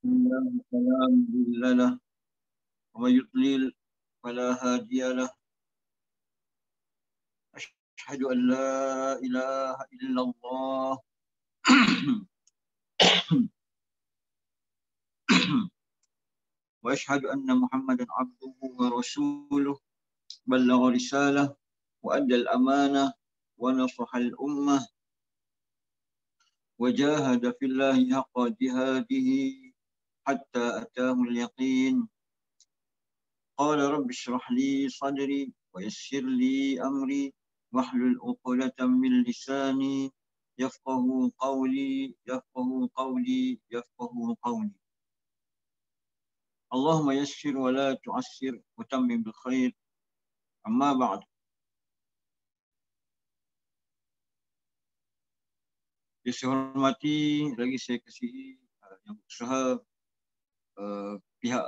فلا مضل له ومن يضلل فلا هادي له. أشهد أن لا إله إلا الله وأشهد أن محمدا عبده ورسوله بلغ رسالة وأدى الأمانة ونصح الأمة وجاهد في الله حق جهاده حتى أتاه اليقين. قال رب اشرح لي صدري ويسر لي أمري واحلل عقدة من لساني يفقه قولي يفقه قولي. اللهم يسر ولا تعسر وتمم بالخير. أما بعد. Yang saya hormati, lagi saya kasihi yang berusaha pihak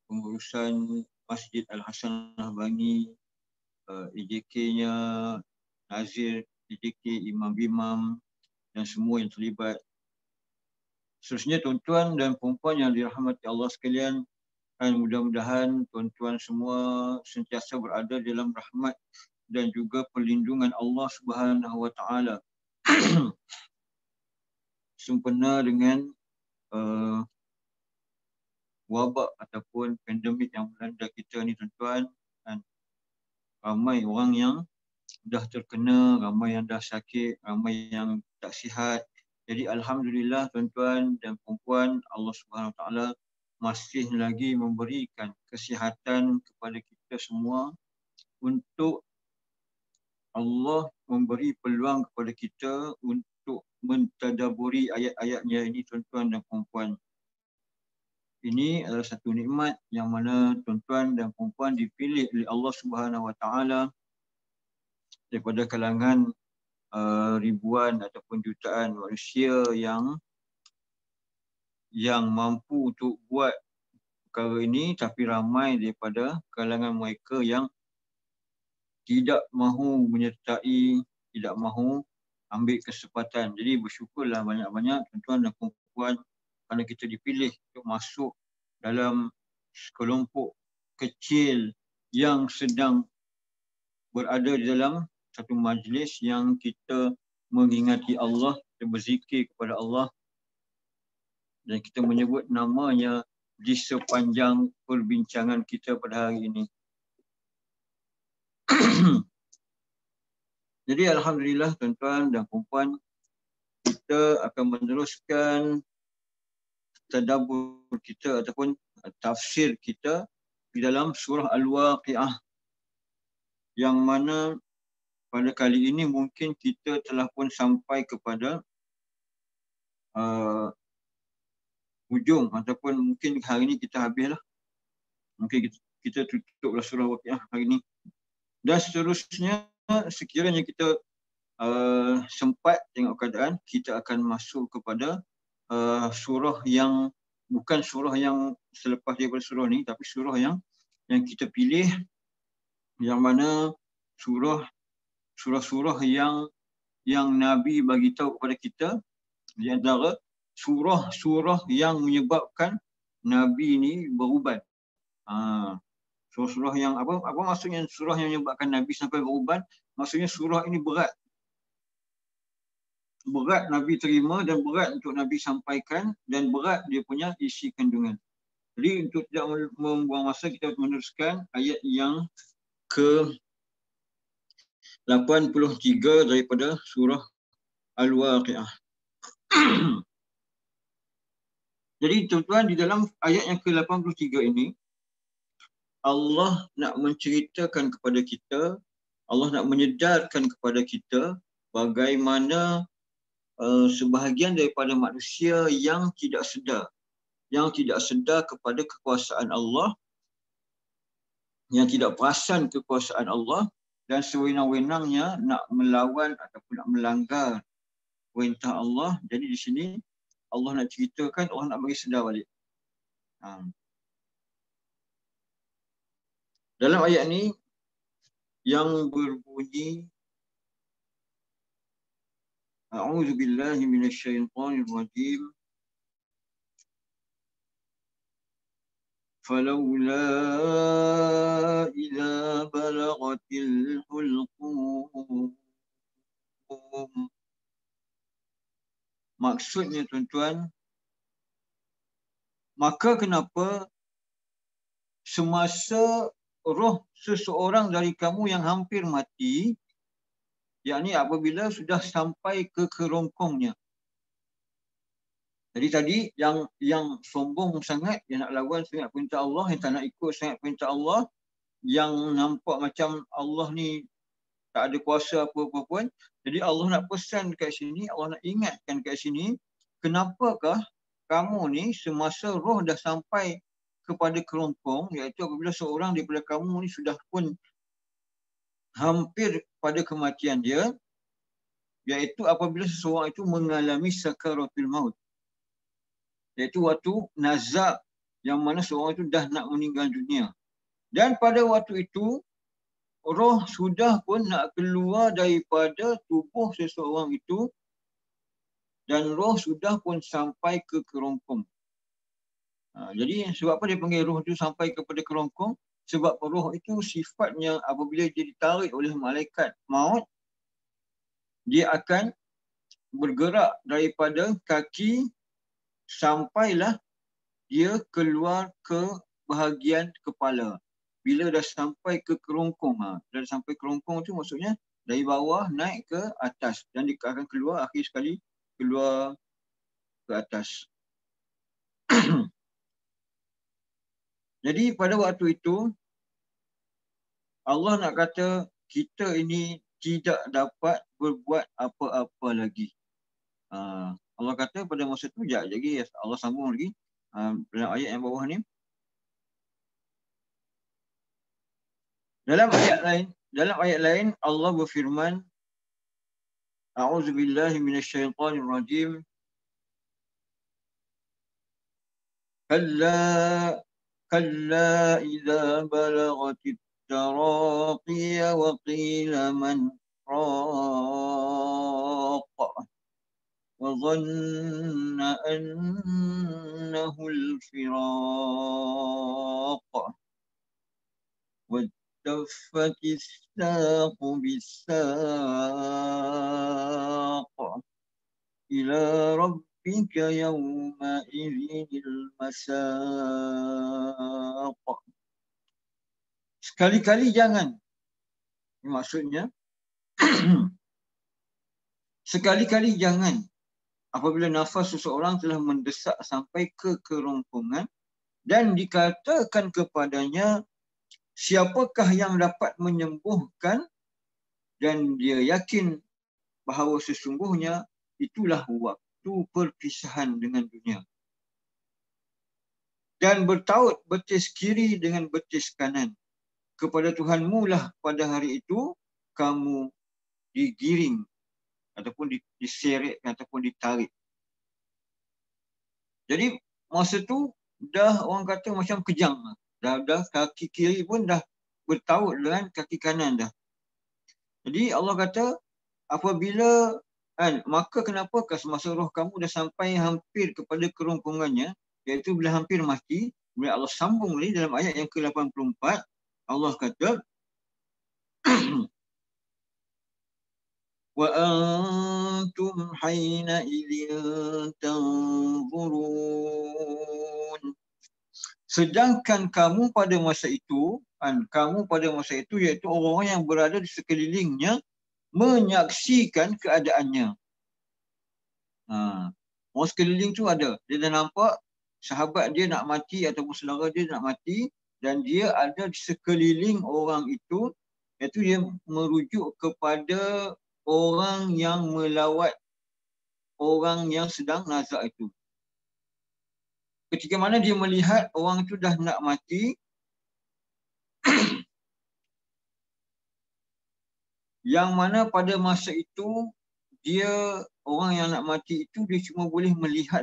pengurusan Masjid Al-Hasanah Bangi, EJK-nya, Nazir EJK, imam-imam dan semua yang terlibat. Seterusnya tuan-tuan dan puan-puan yang dirahmati Allah sekalian, dan mudah-mudahan tuan-tuan semua sentiasa berada dalam rahmat dan juga perlindungan Allah Subhanahu Wa Taala. Sempena dengan wabak ataupun pandemik yang melanda kita ni tuan-tuan, dan ramai orang yang dah terkena, ramai yang dah sakit, ramai yang tak sihat. Jadi alhamdulillah tuan-tuan dan puan-puan, Allah Subhanahu Taala masih lagi memberikan kesihatan kepada kita semua untuk Allah memberi peluang kepada kita untuk mentadaburi ayat-ayatnya ini tuan-tuan dan puan-puan. Ini adalah satu nikmat yang mana tuan-tuan dan puan-puan dipilih oleh Allah Subhanahu Wa Taala daripada kalangan ribuan ataupun jutaan manusia yang mampu untuk buat perkara ini, tapi ramai daripada kalangan mereka yang tidak mahu menyertai, tidak mahu ambil kesempatan. Jadi bersyukurlah banyak-banyak tuan-tuan dan puan-puan kerana kita dipilih untuk masuk dalam kelompok kecil yang sedang berada di dalam satu majlis yang kita mengingati Allah dan berzikir kepada Allah, dan kita menyebut namanya di sepanjang perbincangan kita pada hari ini. Jadi alhamdulillah tuan-tuan dan puan-puan, kita akan meneruskan tadabbur kita ataupun tafsir kita di dalam surah Al-Waqiah, yang mana pada kali ini mungkin kita telah pun sampai kepada hujung, ataupun mungkin hari ini kita habislah. Mungkin kita tutuplah surah Waqiah hari ini. Dan seterusnya, sekiranya kita sempat tengok keadaan, kita akan masuk kepada surah yang bukan surah yang selepas daripada surah ni, tapi surah yang kita pilih, yang mana surah-surah yang Nabi bagi tahu kepada kita, di antara surah-surah yang menyebabkan Nabi ni beruban. Surah-surah yang apa maksudnya surah yang menyebabkan Nabi sampai beruban? Maksudnya surah ini berat Nabi terima, dan berat untuk Nabi sampaikan, dan berat dia punya isi kandungan. Jadi untuk tidak membuang masa, kita meneruskan ayat yang ke-83 daripada surah Al-Waqiah. Jadi tuan-tuan, di dalam ayat yang ke-83 ini, Allah nak menceritakan kepada kita, Allah nak menyedarkan kepada kita bagaimana sebahagian daripada manusia yang tidak sedar kepada kekuasaan Allah, yang tidak perasan kekuasaan Allah, dan sewenang-wenangnya nak melawan ataupun nak melanggar perintah Allah. Jadi di sini Allah nak ceritakan, Allah nak bagi sedar balik. Dalam ayat ni yang berbunyi, A'udzu billahi minasyaitonir rajim. فلولا إذا بلغت الحلقوم. Maksudnya tuan-tuan, maka kenapa semasa roh seseorang dari kamu yang hampir mati, yakni apabila sudah sampai ke kerongkongnya. Jadi tadi yang sombong sangat, yang nak lawan sangat perintah Allah, yang tak nak ikut sangat perintah Allah, yang nampak macam Allah ni tak ada kuasa apa-apa pun. Jadi Allah nak pesan dekat sini, Allah nak ingatkan dekat sini, kenapakah kamu ni semasa roh dah sampai kepada kerongkong, iaitu apabila seorang daripada kamu ni sudah pun hampir pada kematian dia, iaitu apabila seseorang itu mengalami sakaratul maut, iaitu waktu nazak yang mana seorang itu dah nak meninggal dunia. Dan pada waktu itu roh sudah pun nak keluar daripada tubuh seseorang itu dan roh sudah pun sampai ke kerongkong. Jadi sebab apa dia panggil roh itu sampai kepada kerongkong? Sebab roh itu sifatnya apabila dia ditarik oleh malaikat maut, dia akan bergerak daripada kaki sampailah dia keluar ke bahagian kepala. Bila dah sampai ke kerongkong, dah sampai kerongkong tu maksudnya dari bawah naik ke atas dan dia akan keluar akhir sekali keluar ke atas. Jadi pada waktu itu Allah nak kata kita ini tidak dapat berbuat apa-apa lagi. Allah kata pada masa tu, sekejap lagi Allah sambung lagi dalam ayat yang bawah ni. Dalam ayat lain Allah berfirman, A'udzubillahi minasyaitonirrajim. Kalla idza balagatit taraqiya wa qila man raq wa dhanna annahu al-firaq وَالتَّفَّتِ السَّاقُ بِالسَّاقِ إِلَى رَبِّكَ يَوْمَئِذٍ الْمَسَاقُ. Sekali-kali jangan. Maksudnya, sekali-kali jangan apabila nafas seseorang telah mendesak sampai ke kerongkongan dan dikatakan kepadanya, siapakah yang dapat menyembuhkan, dan dia yakin bahawa sesungguhnya itulah waktu perpisahan dengan dunia. Dan bertaut betis kiri dengan betis kanan. Kepada Tuhanmu lah pada hari itu kamu digiring ataupun diseret ataupun ditarik. Jadi masa tu dah orang kata macam kejang. Dah kaki kiri pun dah bertaut dengan kaki kanan dah. Jadi Allah kata apabila maka kenapakah semasa roh kamu dah sampai hampir kepada kerongkongannya, iaitu bila hampir mati. Bila Allah sambung lagi dalam ayat yang ke-84, Allah kata wa antum haina idzin tanzurun. Sedangkan kamu pada masa itu, iaitu orang-orang yang berada di sekelilingnya menyaksikan keadaannya. Orang sekeliling tu ada, dia dah nampak sahabat dia nak mati ataupun saudara dia nak mati dan dia ada di sekeliling orang itu, iaitu dia merujuk kepada orang yang melawat orang yang sedang nazak itu. Ketika mana dia melihat orang itu dah nak mati, yang mana pada masa itu orang yang nak mati itu dia cuma boleh melihat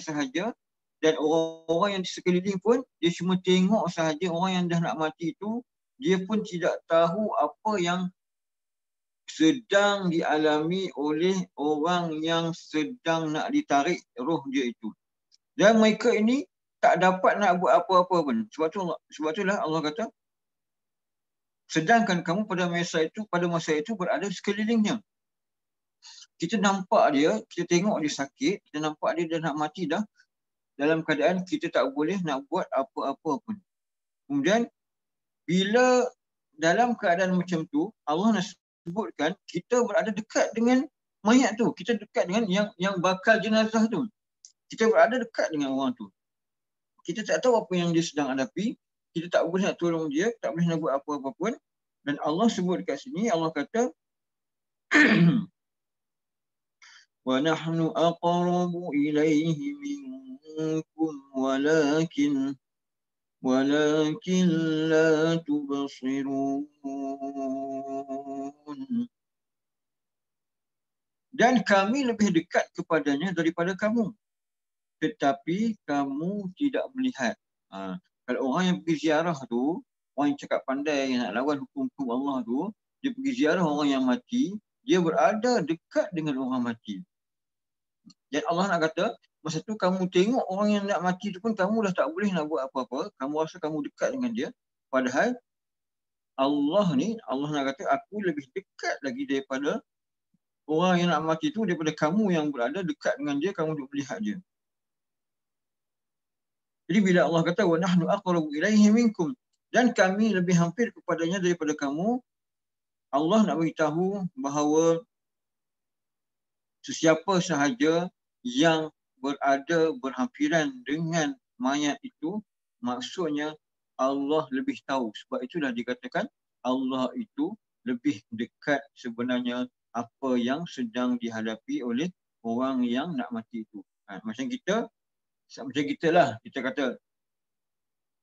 sahaja. Dan orang-orang yang di sekeliling pun dia cuma tengok sahaja orang yang dah nak mati itu. Dia pun tidak tahu apa yang sedang dialami oleh orang yang sedang nak ditarik roh dia itu. Dan mereka ini tak dapat nak buat apa-apa pun. Sebab itulah Allah kata, sedangkan kamu pada masa itu berada sekelilingnya. Kita nampak dia, kita tengok dia sakit, kita nampak dia dah nak mati dah, dalam keadaan kita tak boleh nak buat apa-apa pun. Kemudian bila dalam keadaan macam tu, Allah nak sebutkan kita berada dekat dengan mayat tu, kita dekat dengan yang bakal jenazah tu. Kita berada dekat dengan orang tu. Kita tak tahu apa yang dia sedang hadapi, kita tak boleh nak tolong dia, tak boleh nak buat apa-apa pun. Dan Allah sebut dekat sini, Allah kata wa nahnu aqrabu ilaihi minkum walakin la tubsirun. Dan kami lebih dekat kepadanya daripada kamu, tetapi kamu tidak melihat. Kalau orang yang pergi ziarah tu, orang yang cakap pandai, yang nak lawan hukum-hukum Allah tu, dia pergi ziarah orang yang mati, dia berada dekat dengan orang mati. Dan Allah nak kata, masa tu kamu tengok orang yang nak mati tu pun, kamu dah tak boleh nak buat apa-apa, kamu rasa kamu dekat dengan dia. Padahal Allah nak kata, aku lebih dekat lagi daripada orang yang nak mati tu, daripada kamu yang berada dekat dengan dia, kamu duk melihat dia. Jadi bila Allah kata wa nahnu aqrabu ilaihi minkum, dan kami lebih hampir kepadanya daripada kamu, Allah nak beritahu bahawa sesiapa sahaja yang berada berhampiran dengan mayat itu, maksudnya Allah lebih tahu. Sebab itulah dikatakan Allah itu lebih dekat sebenarnya apa yang sedang dihadapi oleh orang yang nak mati itu. Macam kita lah, kita kata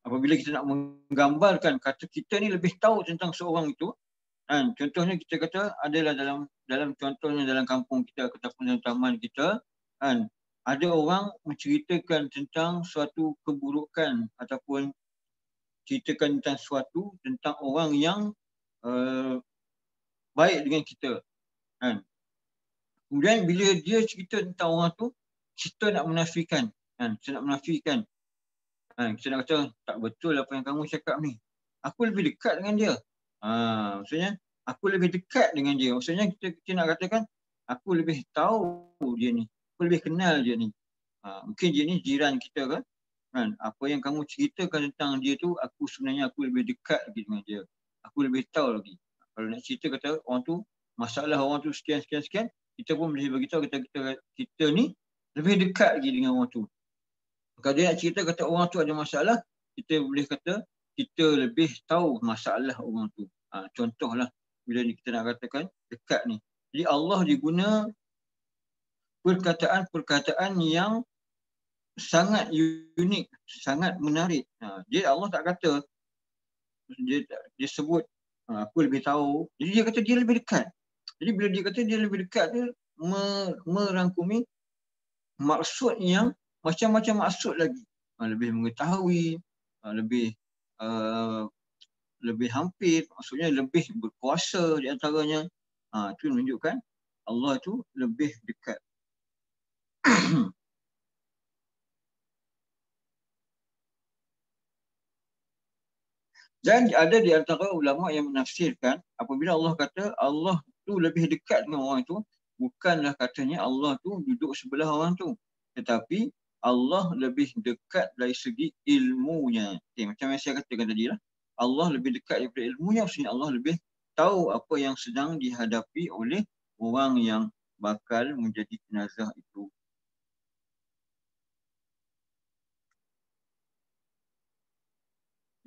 apabila kita nak menggambarkan, kata kita ni lebih tahu tentang seorang itu. Contohnya kita kata adalah dalam contohnya dalam kampung kita ataupun dalam taman kita, ada orang menceritakan tentang suatu keburukan ataupun ceritakan tentang orang yang baik dengan kita. Kemudian bila dia cerita tentang orang tu, kita nak menafikan. Kita nak menafikan. Kita nak kata, tak betul apa yang kamu cakap ni. Aku lebih dekat dengan dia. Maksudnya, aku lebih dekat dengan dia. Maksudnya, kita nak katakan, aku lebih tahu dia ni. Aku lebih kenal dia ni. Mungkin dia ni jiran kita kan. Apa yang kamu ceritakan tentang dia tu, sebenarnya aku lebih dekat lagi dengan dia. Aku lebih tahu lagi. Kalau nak cerita kata orang tu, masalah orang tu sekian, kita pun boleh beritahu kita ni lebih dekat lagi dengan orang tu. Kalau dia nak cerita kata orang tu ada masalah, kita boleh kata kita lebih tahu masalah orang tu. Contohlah bila kita nak katakan dekat ni. Jadi Allah diguna perkataan-perkataan yang sangat unik, sangat menarik. Allah tak kata, dia sebut aku lebih tahu. Jadi dia kata dia lebih dekat. Jadi bila dia kata dia lebih dekat, dia merangkumi maksud yang macam-macam maksud lagi. Lebih mengetahui, lebih hampir, maksudnya lebih berkuasa di antaranya. Itu menunjukkan Allah itu lebih dekat. Dan ada di antara ulama yang menafsirkan apabila Allah kata Allah tu lebih dekat dengan orang itu, bukanlah katanya Allah tu duduk sebelah orang tu, tetapi Allah lebih dekat dari segi ilmunya. Macam yang saya katakan tadi lah, Allah lebih dekat daripada ilmunya, maksudnya Allah lebih tahu apa yang sedang dihadapi oleh orang yang bakal menjadi jenazah itu.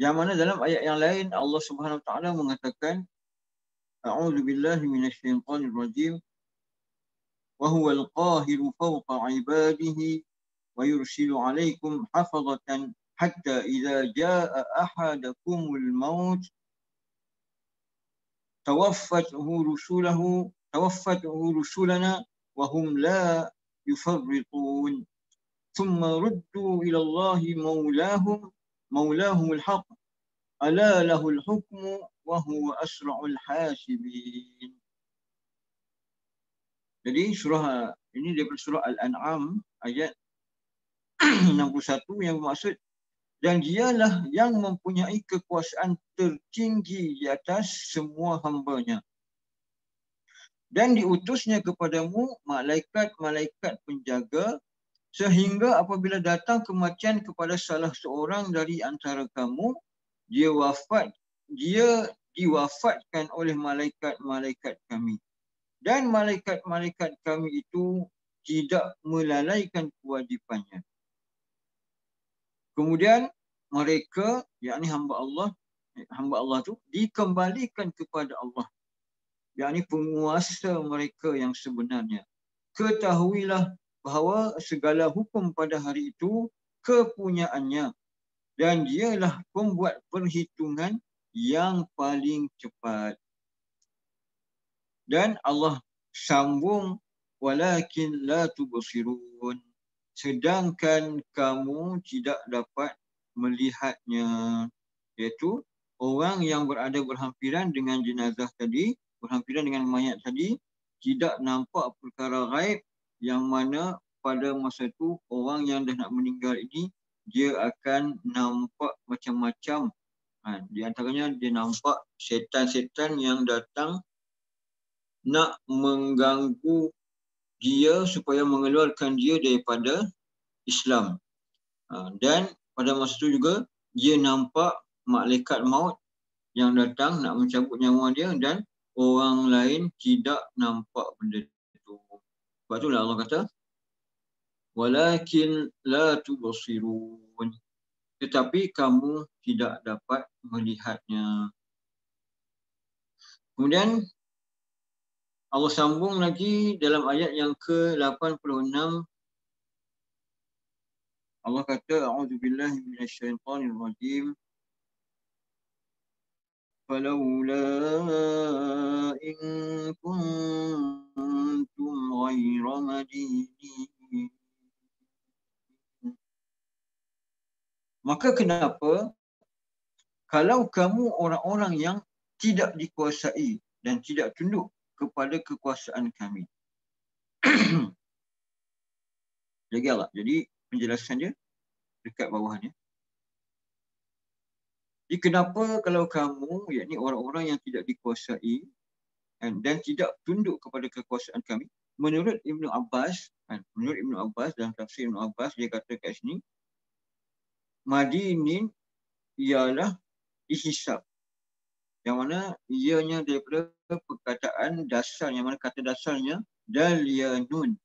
Yang mana dalam ayat yang lain Allah Subhanahu Wa Taala mengatakan, A'udzubillahi minasyaitonirrajim, wa huwal qahiru fawqa 'ibadihi wa yursilu 'alaikum hafazatan hatta idza jaa'a ahadakumul maut tawaffathu rusulana wa hum la yufarritun thumma ruddu ila Allahi maulahumul haqq ala lahul hukmu wa huwa asra'ul hasibin. Jadi surah ini daripada surah Al-An'am ayat 61 yang bermaksud dan dialah yang mempunyai kekuasaan tertinggi di atas semua hamba-Nya. Dan diutusnya kepadamu malaikat-malaikat penjaga sehingga apabila datang kematian kepada salah seorang dari antara kamu, dia diwafatkan oleh malaikat-malaikat kami. Dan malaikat-malaikat kami itu tidak melalaikan kewajipannya. Kemudian mereka, yakni hamba Allah tu dikembalikan kepada Allah, yakni penguasa mereka yang sebenarnya. Ketahuilah bahawa segala hukum pada hari itu kepunyaannya dan dialah pembuat perhitungan yang paling cepat. Dan Allah sambung, walakin la tubsirun, sedangkan kamu tidak dapat melihatnya, iaitu orang yang berada berhampiran dengan jenazah tadi, berhampiran dengan mayat tadi, tidak nampak perkara gaib yang mana pada masa itu orang yang dah nak meninggal ini dia akan nampak macam-macam. Di antaranya dia nampak setan-setan yang datang nak mengganggu dia supaya mengeluarkan dia daripada Islam. Dan pada masa itu juga dia nampak malaikat maut yang datang nak mencabut nyawa dia dan orang lain tidak nampak benda itu. Sebab itulah Allah kata, walakin la tubsirun, tetapi kamu tidak dapat melihatnya. Kemudian Allah sambung lagi dalam ayat yang ke-86. Allah kata, a'udzubillahi minasyaitonir rajim. Falawla in kuntum ghaira madinin. Maka kenapa kalau kamu orang-orang yang tidak dikuasai dan tidak tunduk kepada kekuasaan kami. Jadi penjelasan dia dekat bawahnya. Jadi kenapa kalau kamu, yakni orang-orang yang tidak dikuasai dan tidak tunduk kepada kekuasaan kami, menurut Ibnu Abbas dalam tafsir Ibnu Abbas, dia kata kat sini, madinin ialah dihisab, yang mana ianya daripada perkataan dasar, yang mana kata dasarnya dalyanun,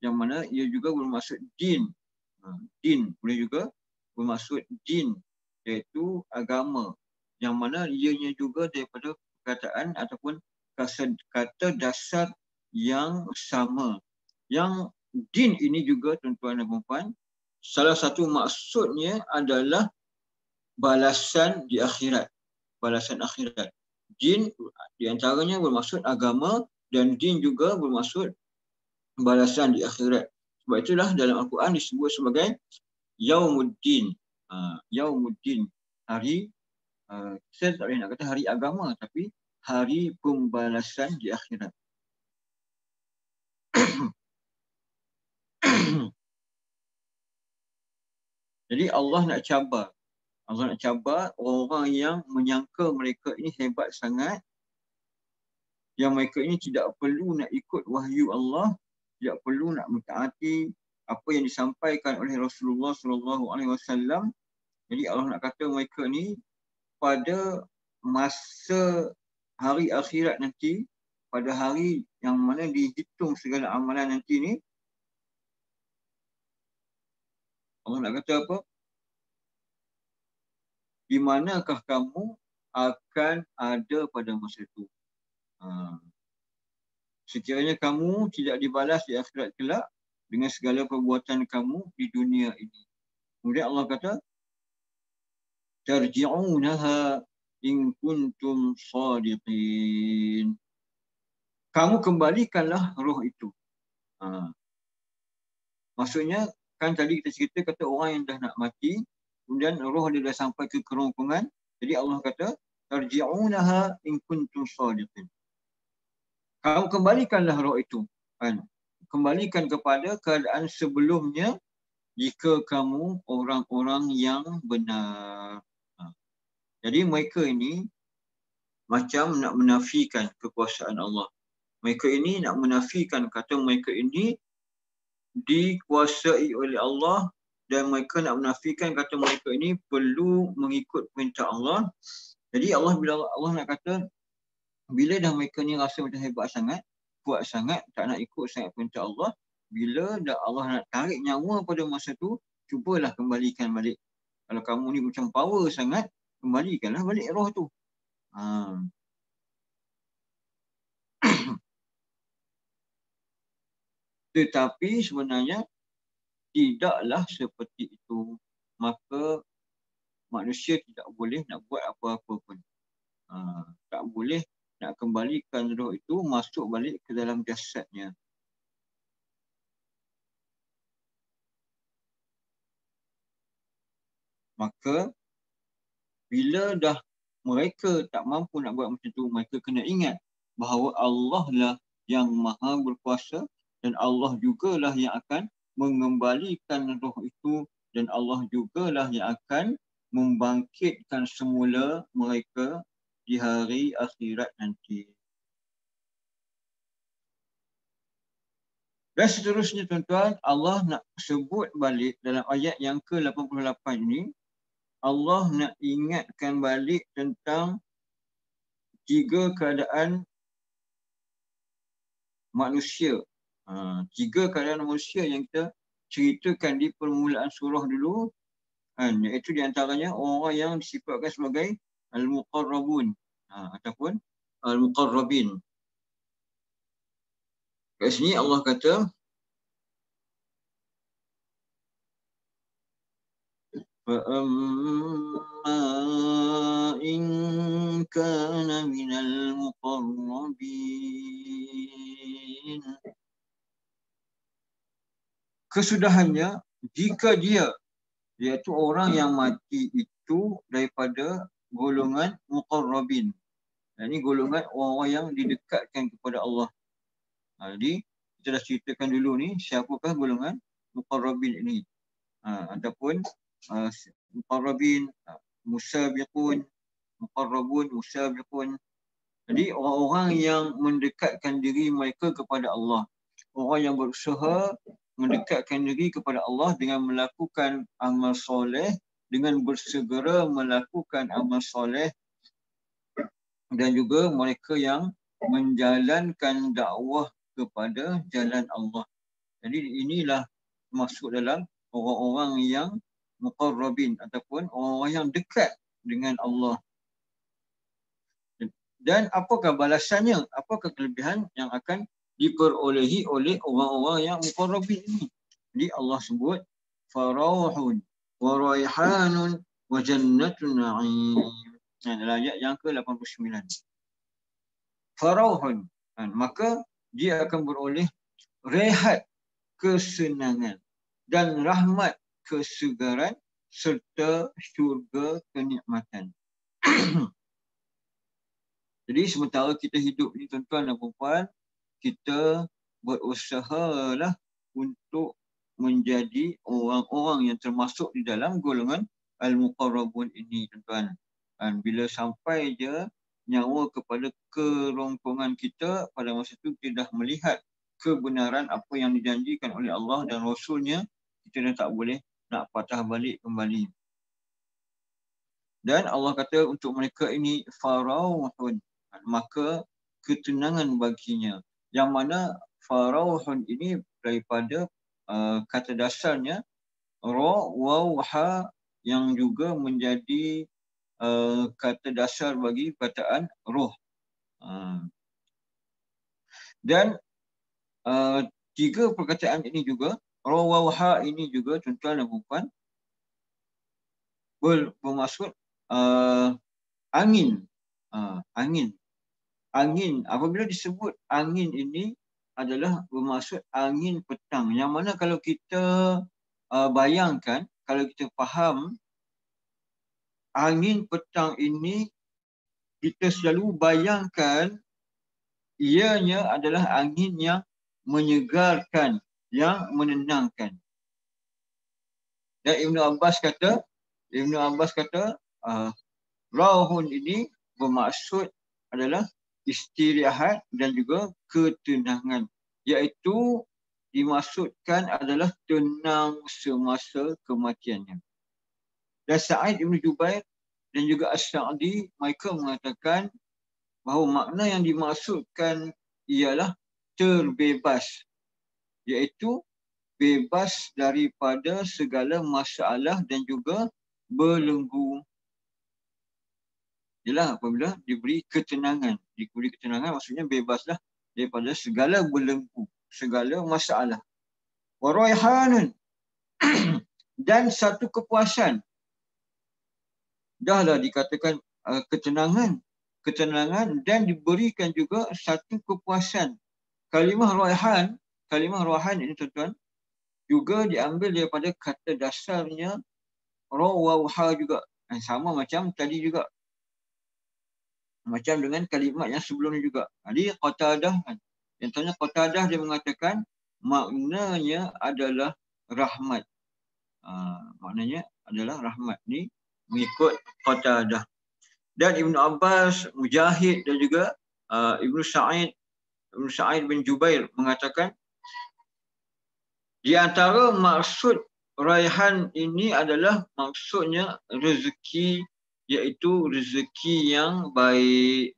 yang mana ia juga bermaksud din. Din boleh juga bermaksud din, iaitu agama, yang mana ianya juga daripada perkataan ataupun kata dasar yang sama. Yang din ini juga, tuan-tuan dan puan-puan, salah satu maksudnya adalah balasan di akhirat. Balasan akhirat. Din di antaranya bermaksud agama dan din juga bermaksud balasan di akhirat. Sebab itulah dalam Al-Quran disebut sebagai Yaumuddin. Yaumuddin, hari, saya tak boleh nak kata hari agama, tapi hari pembalasan di akhirat. Jadi Allah nak cabar orang-orang yang menyangka mereka ini hebat sangat, yang mereka ini tidak perlu nak ikut wahyu Allah, tidak perlu nak mentaati apa yang disampaikan oleh Rasulullah SAW. Jadi Allah nak kata mereka ni pada masa hari akhirat nanti, pada hari yang mana dihitung segala amalan nanti ni, Allah nak kata apa? Di manakah kamu akan ada pada masa itu? Sekiranya kamu tidak dibalas di akhirat kelak dengan segala perbuatan kamu di dunia ini. Kemudian Allah kata, tarji'unaha in kuntum shadiqin. Kamu kembalikanlah roh itu. Maksudnya, kan tadi kita cerita kata orang yang dah nak mati, kemudian roh dia dah sampai ke kerongkongan. Jadi Allah kata, tarji'unaha in kuntum shadiqin. Kamu kembalikanlah roh itu. kembalikan kepada keadaan sebelumnya jika kamu orang-orang yang benar. Jadi mereka ini macam nak menafikan kekuasaan Allah. Mereka ini nak menafikan, kata mereka ini dikuasai oleh Allah, dan mereka nak menafikan, kata mereka ini perlu mengikut perintah Allah. Jadi bila Allah nak kata, bila dah mereka ni rasa macam hebat sangat, kuat sangat, tak nak ikut sangat perintah Allah, bila dah Allah nak tarik nyawa pada masa tu, cubalah kembalikan balik. Kalau kamu ni macam power sangat, kembalikanlah balik roh tu. Tetapi sebenarnya tidaklah seperti itu. Maka manusia tidak boleh nak buat apa-apa pun. Tak boleh nak kembalikan roh itu masuk balik ke dalam jasadnya. Maka bila dah mereka tak mampu nak buat macam tu, mereka kena ingat bahawa Allah lah yang maha berkuasa, dan Allah jugalah yang akan mengembalikan roh itu, dan Allah jugalah yang akan membangkitkan semula mereka di hari akhirat nanti. Dan seterusnya tuan-tuan, Allah nak sebut balik dalam ayat yang ke-88 ini, Allah nak ingatkan balik tentang 3 keadaan manusia. 3 keadaan manusia yang kita ceritakan di permulaan surah dulu, iaitu di antaranya orang yang disifatkan sebagai al-muqarrabun ataupun al-muqarrabin. Kat sini Allah kata, فَأَمَّا إِنْ كَانَ مِنَ الْمُقَرَّبِينَ. Kesudahannya, jika dia, iaitu orang yang mati itu daripada golongan muqarrabin. Ini golongan orang-orang yang didekatkan kepada Allah. Jadi kita dah ceritakan dulu ni siapakah golongan muqarrabin ini. Ataupun muqarrabin, musabiqun, muqarrabun, musabiqun. Jadi orang-orang yang mendekatkan diri mereka kepada Allah. Orang yang berusaha mendekatkan diri kepada Allah dengan melakukan amal soleh, dengan bersegera melakukan amal soleh, dan juga mereka yang menjalankan dakwah kepada jalan Allah. Jadi inilah masuk dalam orang-orang yang muqarrabin ataupun orang-orang yang dekat dengan Allah. Dan apakah balasannya? Apakah kelebihan yang akan diperolehi oleh orang-orang yang muqarrabin ini? Jadi Allah sebut farauhun wa raihanun wa jannatun na'im. Dalam ayat yang ke-89. Farauhun, maka dia akan beroleh rehat, kesenangan, dan rahmat, kesegaran, serta syurga kenikmatan. Jadi sementara kita hidup ni tuan-tuan dan puan-puan, kita berusahalah untuk menjadi orang-orang yang termasuk di dalam golongan al-muqarrabun ini tuan-tuan. Dan bila sampai je nyawa kepada kerongkongan kita, pada masa itu kita dah melihat kebenaran apa yang dijanjikan oleh Allah dan Rasulnya, kita dah tak boleh nak patah balik kembali. Dan Allah kata untuk mereka ini farauhun, maka ketenangan baginya. Yang mana farauhun ini daripada kata dasarnya ra, waw, ha, yang juga menjadi kata dasar bagi perkataan roh. Dan 3 perkataan ini juga, ra, waw, ha ini juga tuan-tuan dan puan, bermaksud angin. Angin, apabila disebut angin ini adalah bermaksud angin petang. Yang mana kalau kita bayangkan, kalau kita faham, angin petang ini kita selalu bayangkan ianya adalah angin yang menyegarkan, yang menenangkan. Dan Ibnu Abbas kata, rauhun ini bermaksud adalah istirahat dan juga ketenangan, iaitu dimaksudkan adalah tenang semasa kematiannya. Dan Sa'id Ibn Jubair dan juga As-Sa'di mereka mengatakan bahawa makna yang dimaksudkan ialah terbebas, iaitu bebas daripada segala masalah dan juga belenggu. Ialah apabila diberi ketenangan. Diberi ketenangan maksudnya bebaslah daripada segala belenggu, segala masalah. Wa raihanun dan satu kepuasan. Dahlah dikatakan ketenangan dan diberikan juga satu kepuasan. Kalimah raihan ini tuan-tuan juga diambil daripada kata dasarnya rawauha juga. Sama macam tadi juga. Macam dengan kalimat yang sebelumnya juga. Jadi Qatadah, contohnya Qatadah dia mengatakan maknanya adalah rahmat. Maknanya adalah rahmat ni mengikut Qatadah. Dan Ibnu Abbas, Mujahid dan juga Ibnu Sa'id bin Jubair mengatakan di antara maksud raihan ini adalah maksudnya rezeki, iaitu rezeki yang baik.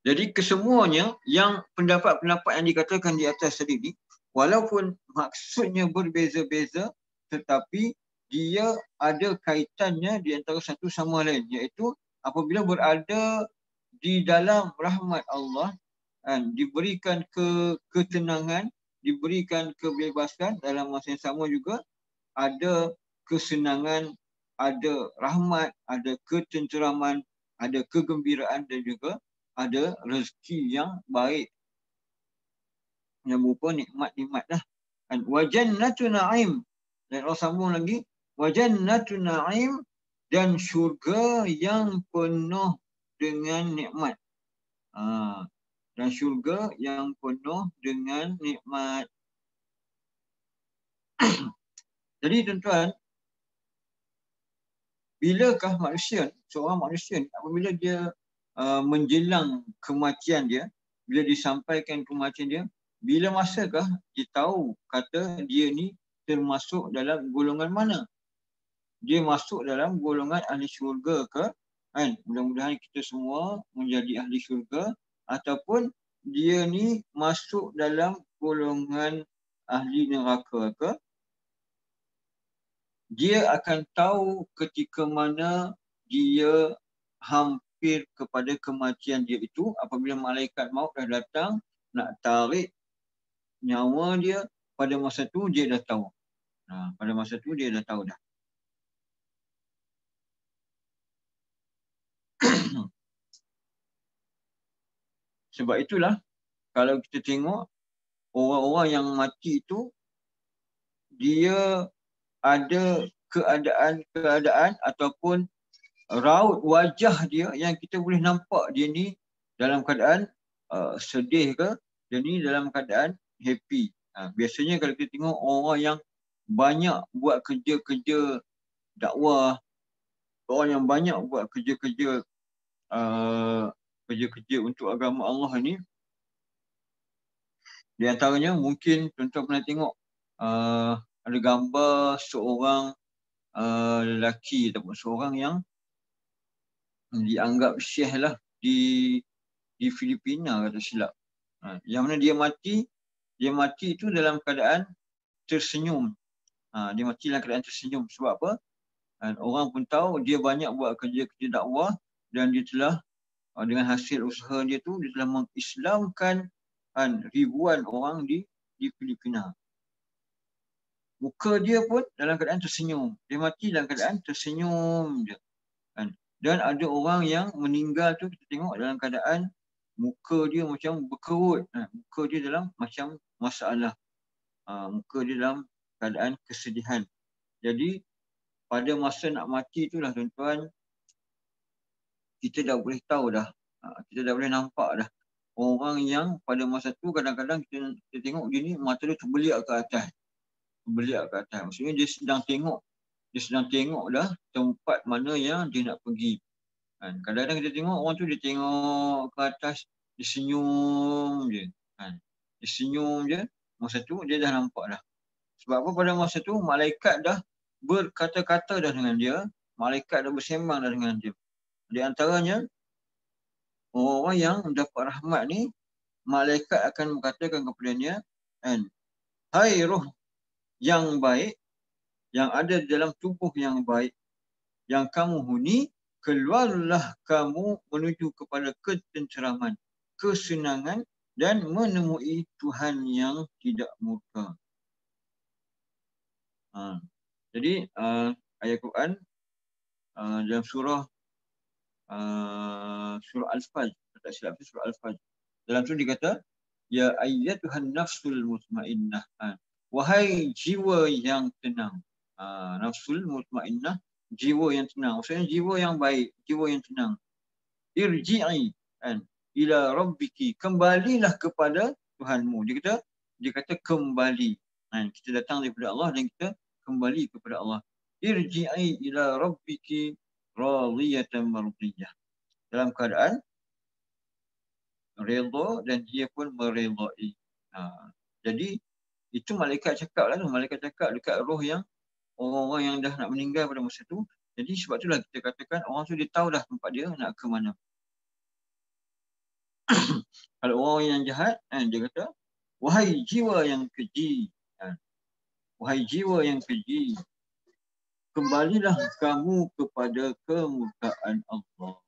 Jadi kesemuanya yang pendapat-pendapat yang dikatakan di atas tadi ni, walaupun maksudnya berbeza-beza, tetapi dia ada kaitannya di antara satu sama lain, iaitu apabila berada di dalam rahmat Allah, diberikan ketenangan, diberikan kebebasan, dalam masa yang sama juga ada kesenangan, ada rahmat, ada ketenteraman, ada kegembiraan dan juga ada rezeki yang baik yang berupa nikmat-nikmat lah. Wa jannatu na'im, dan Allah sambung lagi, wa jannatu na'im, dan syurga yang penuh dengan nikmat. Dan syurga yang penuh dengan nikmat. Jadi tuan-tuan, bilakah seorang manusia apabila dia menjelang kematian dia, bila disampaikan kematian dia, bila masakah dia tahu kata dia ni termasuk dalam golongan mana? Dia masuk dalam golongan ahli syurga ke? Mudah-mudahan kita semua menjadi ahli syurga, ataupun dia ni masuk dalam golongan ahli neraka ke? Dia akan tahu ketika mana dia hampir kepada kematian dia itu, apabila malaikat maut dah datang nak tarik nyawa dia, pada masa tu dia dah tahu. Pada masa tu dia dah tahu dah. Sebab itulah kalau kita tengok orang-orang yang mati itu, dia ada keadaan ataupun raut wajah dia yang kita boleh nampak dia ni dalam keadaan sedih ke, dia ni dalam keadaan happy. Biasanya kalau kita tengok orang yang banyak buat kerja-kerja dakwah, orang yang banyak buat kerja-kerja untuk agama Allah ni, di antaranya mungkin tuan-tuan pernah tengok ada gambar seorang lelaki ataupun seorang yang dianggap syekh lah di Filipina kata silap. Yang mana dia mati itu dalam keadaan tersenyum. Dia mati dalam keadaan tersenyum. Sebab apa? Orang pun tahu dia banyak buat kerja-kerja dakwah, dan dia telah dengan hasil usaha dia tu, dia telah mengislamkan ribuan orang di Filipina. Muka dia pun dalam keadaan tersenyum. Dia mati dalam keadaan tersenyum je. Dan ada orang yang meninggal tu, kita tengok dalam keadaan muka dia macam berkerut. Muka dia dalam macam masalah. Muka dia dalam keadaan kesedihan. Jadi pada masa nak mati itulah tuan-tuan, kita dah boleh tahu dah. Kita dah boleh nampak dah orang yang pada masa tu kadang-kadang kita tengok dia ni mata dia terbeliak ke atas. Terbeliak ke atas. Maksudnya dia sedang tengok dah tempat mana yang dia nak pergi. Kan? Kadang-kadang kita tengok orang tu dia tengok ke atas, dia senyum je. Kan? Dia senyum je, masa tu dia dah nampak dah. Sebab apa pada masa tu malaikat dah berkata-kata dah dengan dia, malaikat dah bersembang dah dengan dia. Di antaranya orang-orang yang dapat rahmat ni, malaikat akan mengatakan kepadanya, kan, hai roh yang baik, yang ada dalam tubuh yang baik, yang kamu huni, keluarlah kamu menuju kepada ketenteraman, kesenangan dan menemui Tuhan yang tidak murka. Jadi ayat Quran dalam surah Al-Fajr, tak silap tu surah Al-Fajr. Dalam tu dia kata, ya ayyatuhan nafsul mutmainnah. Wahai jiwa yang tenang. Nafsul mutmainnah, jiwa yang tenang. Maksudnya jiwa yang baik, jiwa yang tenang. Irji'i ila rabbiki, kembalilah kepada Tuhanmu. Dia kata kembali. Kita datang daripada Allah dan kita kembali kepada Allah. Irji'i ila rabbiki radiyatan mardiyah. Dalam keadaan redha dan dia pun meredai. Jadi itu malaikat cakap lah tu. Malaikat cakap dekat roh yang orang-orang yang dah nak meninggal pada masa tu. Jadi sebab itulah kita katakan orang tu dia tahu dah tempat dia nak ke mana. Kalau orang yang jahat, dia kata, wahai jiwa yang keji. Wahai jiwa yang keji, kembalilah kamu kepada kemurkaan Allah.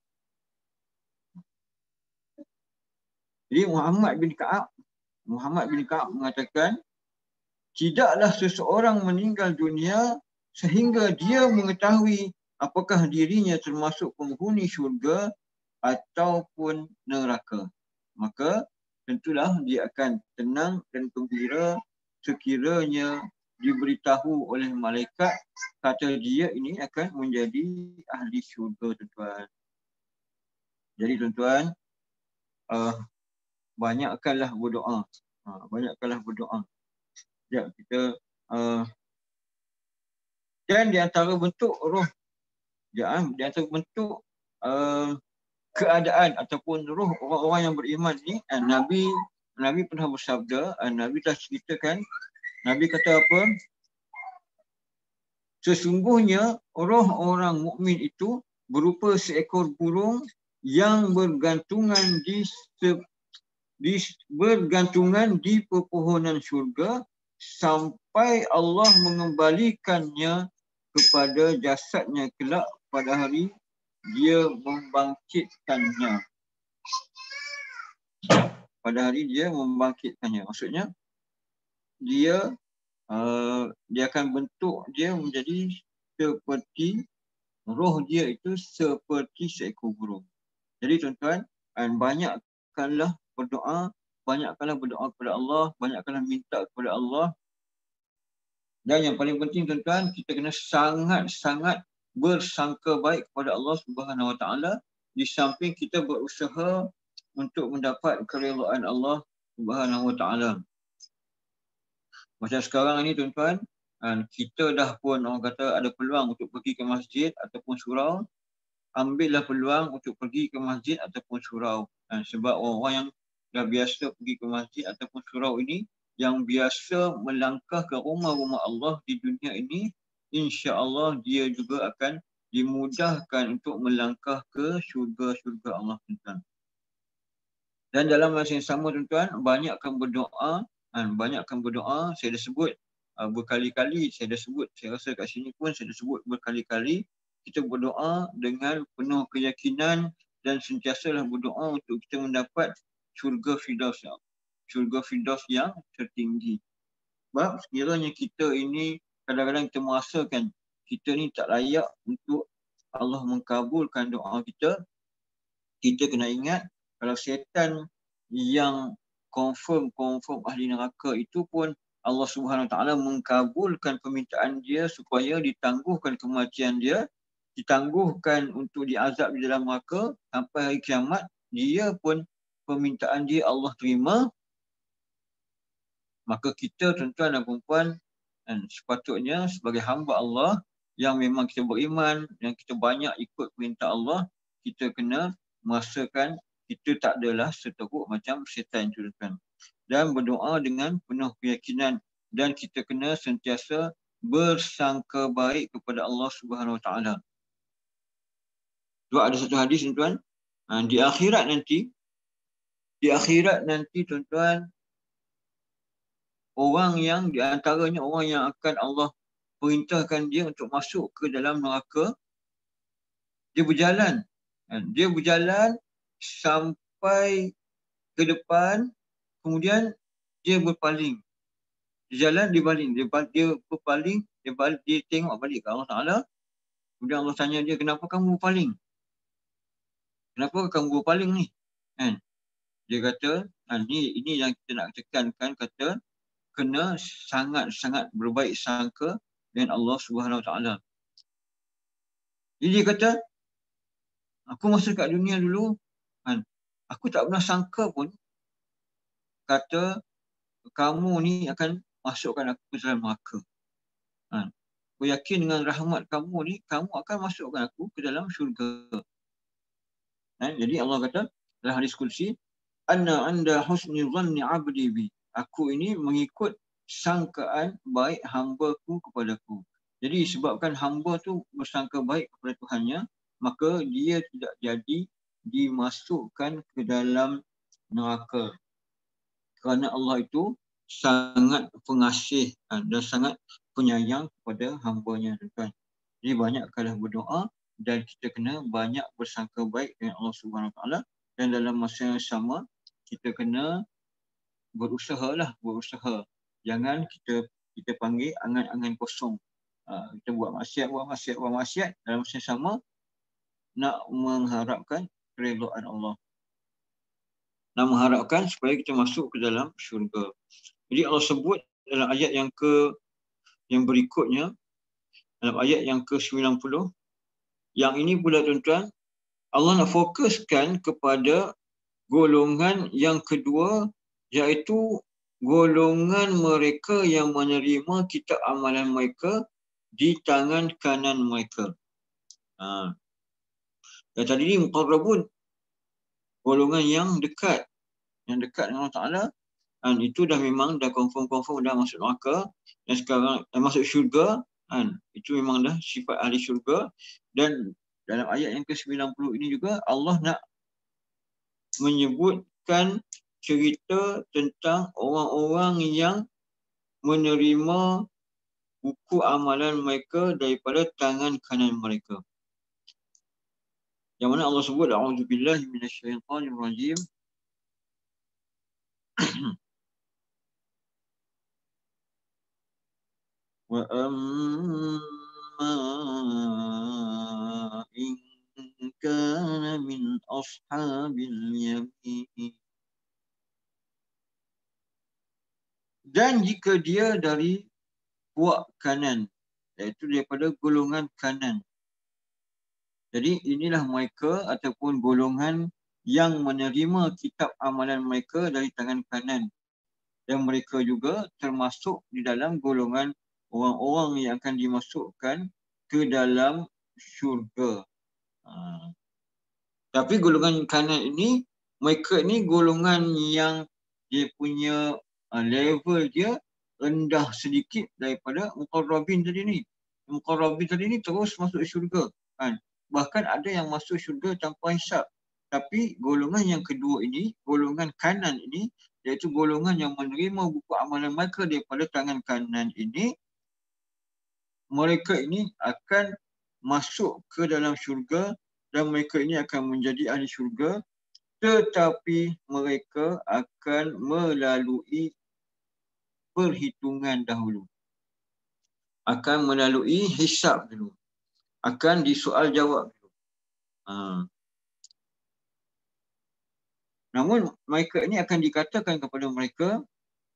Jadi Muhammad bin Ka'ab mengatakan, tidaklah seseorang meninggal dunia sehingga dia mengetahui apakah dirinya termasuk penghuni syurga ataupun neraka. Maka tentulah dia akan tenang dan gembira sekiranya diberitahu oleh malaikat kata dia ini akan menjadi ahli syurga, tuan-tuan. Jadi tuan-tuan, banyakkanlah berdoa. Banyakkanlah berdoa. Ya, kita dan di antara bentuk roh, di antara bentuk keadaan ataupun roh orang-orang yang beriman ni, Nabi pernah bersabda, Nabi dah ceritakan, Nabi kata apa? Sesungguhnya roh orang mukmin itu berupa seekor burung yang bergantungan di pepohonan syurga sampai Allah mengembalikannya kepada jasadnya kelak pada hari dia membangkitkannya. Pada hari dia membangkitkannya. Maksudnya dia akan bentuk dia menjadi seperti roh dia itu seperti seekor burung. Jadi tuan-tuan, banyakkanlah berdoa kepada Allah, banyakkanlah minta kepada Allah. Dan yang paling penting tuan-tuan, kita kena sangat-sangat bersangka baik kepada Allah Subhanahu Wa Taala di samping kita berusaha untuk mendapat keredaan Allah Subhanahu Wa Taala. Macam sekarang ni tuan-tuan, kita dah pun orang kata ada peluang untuk pergi ke masjid ataupun surau, ambillah peluang untuk pergi ke masjid ataupun surau. Sebab orang-orang yang dah biasa pergi ke masjid ataupun surau ini, yang biasa melangkah ke rumah-rumah Allah di dunia ini, insya-Allah dia juga akan dimudahkan untuk melangkah ke syurga-syurga Allah, tuan-tuan. Dan dalam masa yang sama tuan-tuan, banyakkan berdoa. Saya dah sebut berkali-kali, saya rasa kat sini pun saya dah sebut berkali-kali, kita berdoa dengan penuh keyakinan dan sentiasalah berdoa untuk kita mendapat syurga Firdaus, syurga Firdaus yang tertinggi. Sebab sekiranya kita ini kadang-kadang kita merasakan kita ni tak layak untuk Allah mengkabulkan doa kita, kita kena ingat kalau syaitan yang confirm ahli neraka itu pun Allah Subhanahu Wa Taala mengkabulkan permintaan dia supaya ditangguhkan kematian dia, ditangguhkan untuk diazab di dalam neraka sampai hari kiamat, dia pun permintaan dia Allah terima, maka kita tuan-tuan dan puan-puan sepatutnya sebagai hamba Allah yang memang kita beriman, yang kita banyak ikut perintah Allah, kita kena merasakan kita tak adalah seteruk macam syaitan tuan-tuan. Dan berdoa dengan penuh keyakinan, dan kita kena sentiasa bersangka baik kepada Allah Subhanahu Wa Taala. Sebab ada satu hadis tuan-tuan, di akhirat nanti tuan-tuan, orang yang di antaranya orang yang akan Allah perintahkan dia untuk masuk ke dalam neraka, dia berjalan sampai ke depan, kemudian dia berpaling. Dia jalan, dia baling, dia berpaling, dia tengok balik ke Allah Ta'ala. Kemudian Allah tanya dia, kenapa kamu berpaling? Kenapa kamu berpaling ni? Dia kata, ini yang kita nak tekankan, kata kena sangat-sangat berbaik sangka dengan Allah Subhanahu Wa Taala. Jadi dia kata, aku masa kat dunia dulu, aku tak pernah sangka pun kata kamu ni akan masukkan aku ke dalam neraka. Aku yakin dengan rahmat kamu ni, kamu akan masukkan aku ke dalam syurga. Jadi Allah kata dalam hadis kursi, anna anda husni dhanni abdi bi. Aku ini mengikut sangkaan baik hamba-Ku kepadaku. Jadi sebabkan hamba tu bersangka baik kepada Tuhannya, maka dia tidak jadi dimasukkan ke dalam neraka. Kerana Allah itu sangat pengasih dan sangat penyayang kepada hamba-Nya. Jadi banyaklah berdoa dan kita kena banyak bersangka baik dengan Allah Subhanahu Wa Taala, dan dalam masa yang sama kita kena berusaha. Jangan kita panggil angan-angan kosong. Kita buat maksiat dalam masa yang sama nak mengharapkan keredaan Allah. Nak mengharapkan supaya kita masuk ke dalam syurga. Jadi Allah sebut dalam ayat yang berikutnya, dalam ayat yang ke-90, yang ini pula tuan-tuan, Allah nak fokuskan kepada golongan yang kedua, iaitu golongan mereka yang menerima kitab amalan mereka di tangan kanan mereka. Dan tadi ni muqarrabun, golongan yang dekat dengan Allah Ta'ala, itu dah memang dah confirm dah masuk neraka, dan sekarang masuk syurga, itu memang dah sifat ahli syurga. Dan dalam ayat yang ke-90 ini juga Allah nak menyebutkan cerita tentang orang-orang yang menerima buku amalan mereka daripada tangan kanan mereka. Yang mana Allah sebut, a'udzubillahi minasyaitanirrajim. Wa amma in kana min ashabil yamin. Dan jika dia dari puak kanan, iaitu daripada golongan kanan. Jadi inilah mereka ataupun golongan yang menerima kitab amalan mereka dari tangan kanan. Dan mereka juga termasuk di dalam golongan orang-orang yang akan dimasukkan ke dalam syurga. Tapi golongan kanan ini, mereka ni golongan yang dia punya level dia rendah sedikit daripada muqarrabin tadi ni. Muqarrabin tadi ni terus masuk syurga. Bahkan ada yang masuk syurga tanpa hisab. Tapi golongan yang kedua ini, golongan kanan ini, iaitu golongan yang menerima buku amalan mereka daripada tangan kanan ini, mereka ini akan masuk ke dalam syurga dan mereka ini akan menjadi ahli syurga, tetapi mereka akan melalui perhitungan dahulu. Akan melalui hisab dulu. Akan disoal jawab dulu. Namun mereka ini akan dikatakan kepada mereka,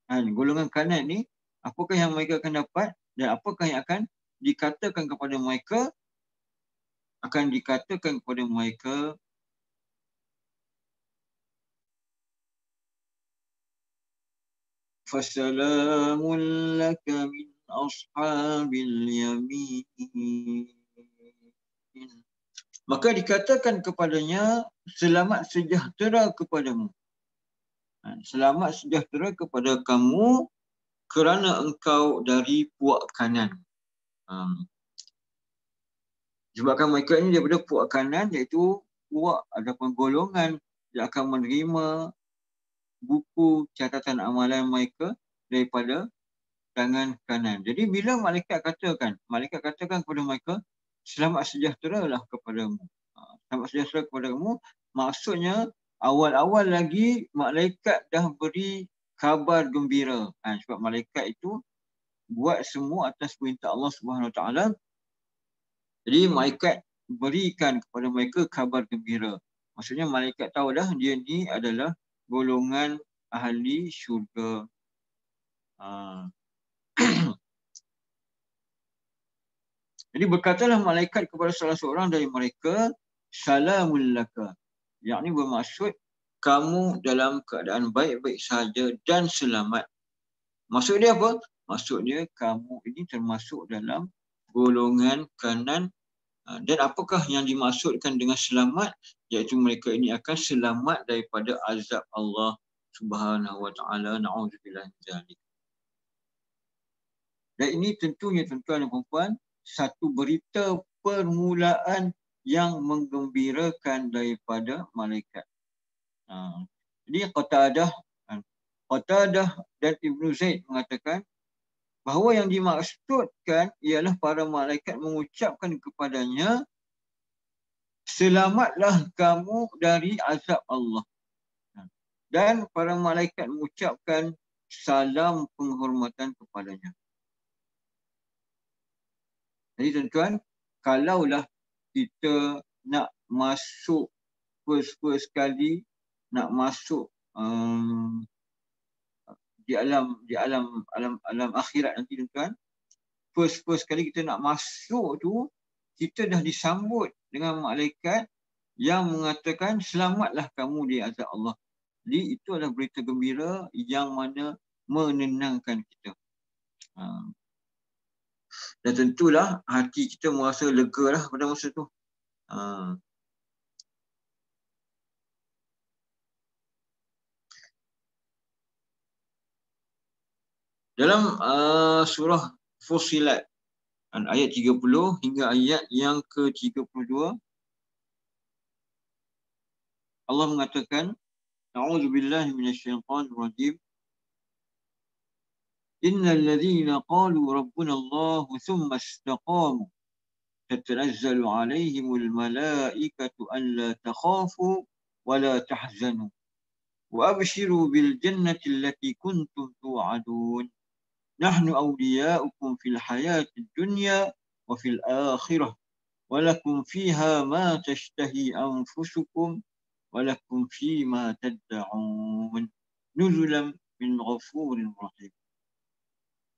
golongan kanan ni, apakah yang mereka akan dapat dan apakah yang akan dikatakan kepada mereka? Akan dikatakan kepada mereka, Fasalamun laka min ashabil yamin. Maka dikatakan kepadanya, selamat sejahtera kepadamu. Selamat sejahtera kepada kamu kerana engkau dari puak kanan. Sebabkan mereka ini daripada puak kanan, iaitu puak ataupun golongan yang akan menerima buku catatan amalan mereka daripada tangan kanan. Jadi bila malaikat katakan kepada mereka, selamat sejahtera lah kepadamu. Selamat sejahtera kepadamu, maksudnya awal-awal lagi malaikat dah beri khabar gembira. Sebab malaikat itu buat semua atas perintah Allah Subhanahu Wa Taala. Jadi malaikat berikan kepada mereka khabar gembira. Maksudnya malaikat tahu dah dia ni adalah golongan ahli syurga. Jadi berkatalah malaikat kepada salah seorang dari mereka, salamul laka. Yang ini bermaksud kamu dalam keadaan baik-baik sahaja dan selamat. Maksud dia apa? Maksudnya kamu ini termasuk dalam golongan kanan. Dan apakah yang dimaksudkan dengan selamat? Iaitu mereka ini akan selamat daripada azab Allah Subhanahu Wa Taala. Na'udzubillah min dzalik. Dan ini tentunya tuan-tuan dan puan, satu berita permulaan yang menggembirakan daripada malaikat. Jadi Qatadah dan Ibnu Zaid mengatakan bahawa yang dimaksudkan ialah para malaikat mengucapkan kepadanya, selamatlah kamu dari azab Allah. Dan para malaikat mengucapkan salam penghormatan kepadanya. Jadi tuan-tuan, kalaulah kita nak masuk first kali, nak masuk di alam akhirat nanti tuan-tuan, first kali kita nak masuk tu, kita dah disambut dengan malaikat yang mengatakan selamatlah kamu di azab Allah. Jadi itu adalah berita gembira yang mana menenangkan kita. Dan tentulah hati kita merasa lega lah pada masa tu. Dalam surah Fussilat, ayat 30 hingga ayat yang ke-32, Allah mengatakan, A'udzubillahi minasyaitanir rajim. Innal ladzina qalu rabbuna Allah thumma istaqamu tatanazzalu 'alaihimul malaikatu alla takhafu wa la tahzanu wa abshiru bil jannati allati kuntum tu'adun. Nahnu awliya'ukum fil hayatid dunya wa fil akhirah wa lakum fiha ma tashtahi anfusukum wa lakum fima tad'un nuzulan min ghafurir rahim.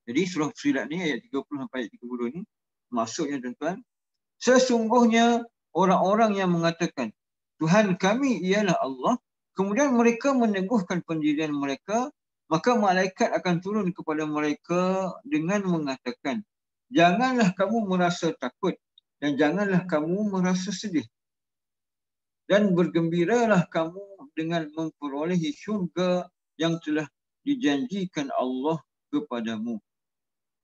Jadi surah Fussilat ni ayat 30 sampai ayat 32 ni maksudnya tuan-tuan, sesungguhnya orang-orang yang mengatakan Tuhan kami ialah Allah, kemudian mereka meneguhkan pendirian mereka, maka malaikat akan turun kepada mereka dengan mengatakan, janganlah kamu merasa takut dan janganlah kamu merasa sedih. Dan bergembiralah kamu dengan memperolehi syurga yang telah dijanjikan Allah kepadamu.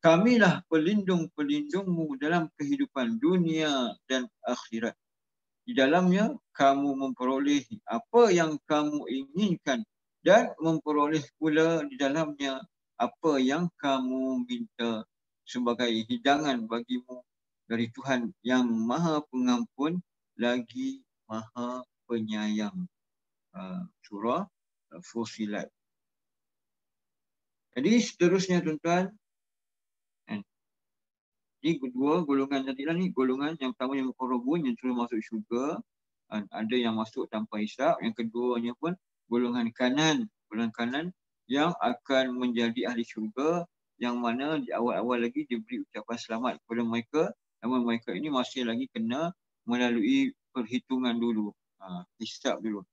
Kamilah pelindung-pelindungmu dalam kehidupan dunia dan akhirat. Di dalamnya kamu memperoleh apa yang kamu inginkan dan memperoleh pula di dalamnya apa yang kamu minta sebagai hidangan bagimu dari Tuhan yang Maha Pengampun lagi Maha Penyayang. Surah Fussilat. Jadi seterusnya tuan-tuan, ini kedua golongan tadi lah ni, golongan yang pertama yang muqarrabun yang sudah masuk syurga, ada yang masuk tanpa hisab. Yang keduanya pun golongan kanan yang akan menjadi ahli syurga, yang mana di awal-awal lagi diberi ucapan selamat kepada mereka, namun mereka ini masih lagi kena melalui perhitungan dulu, hisab dulu.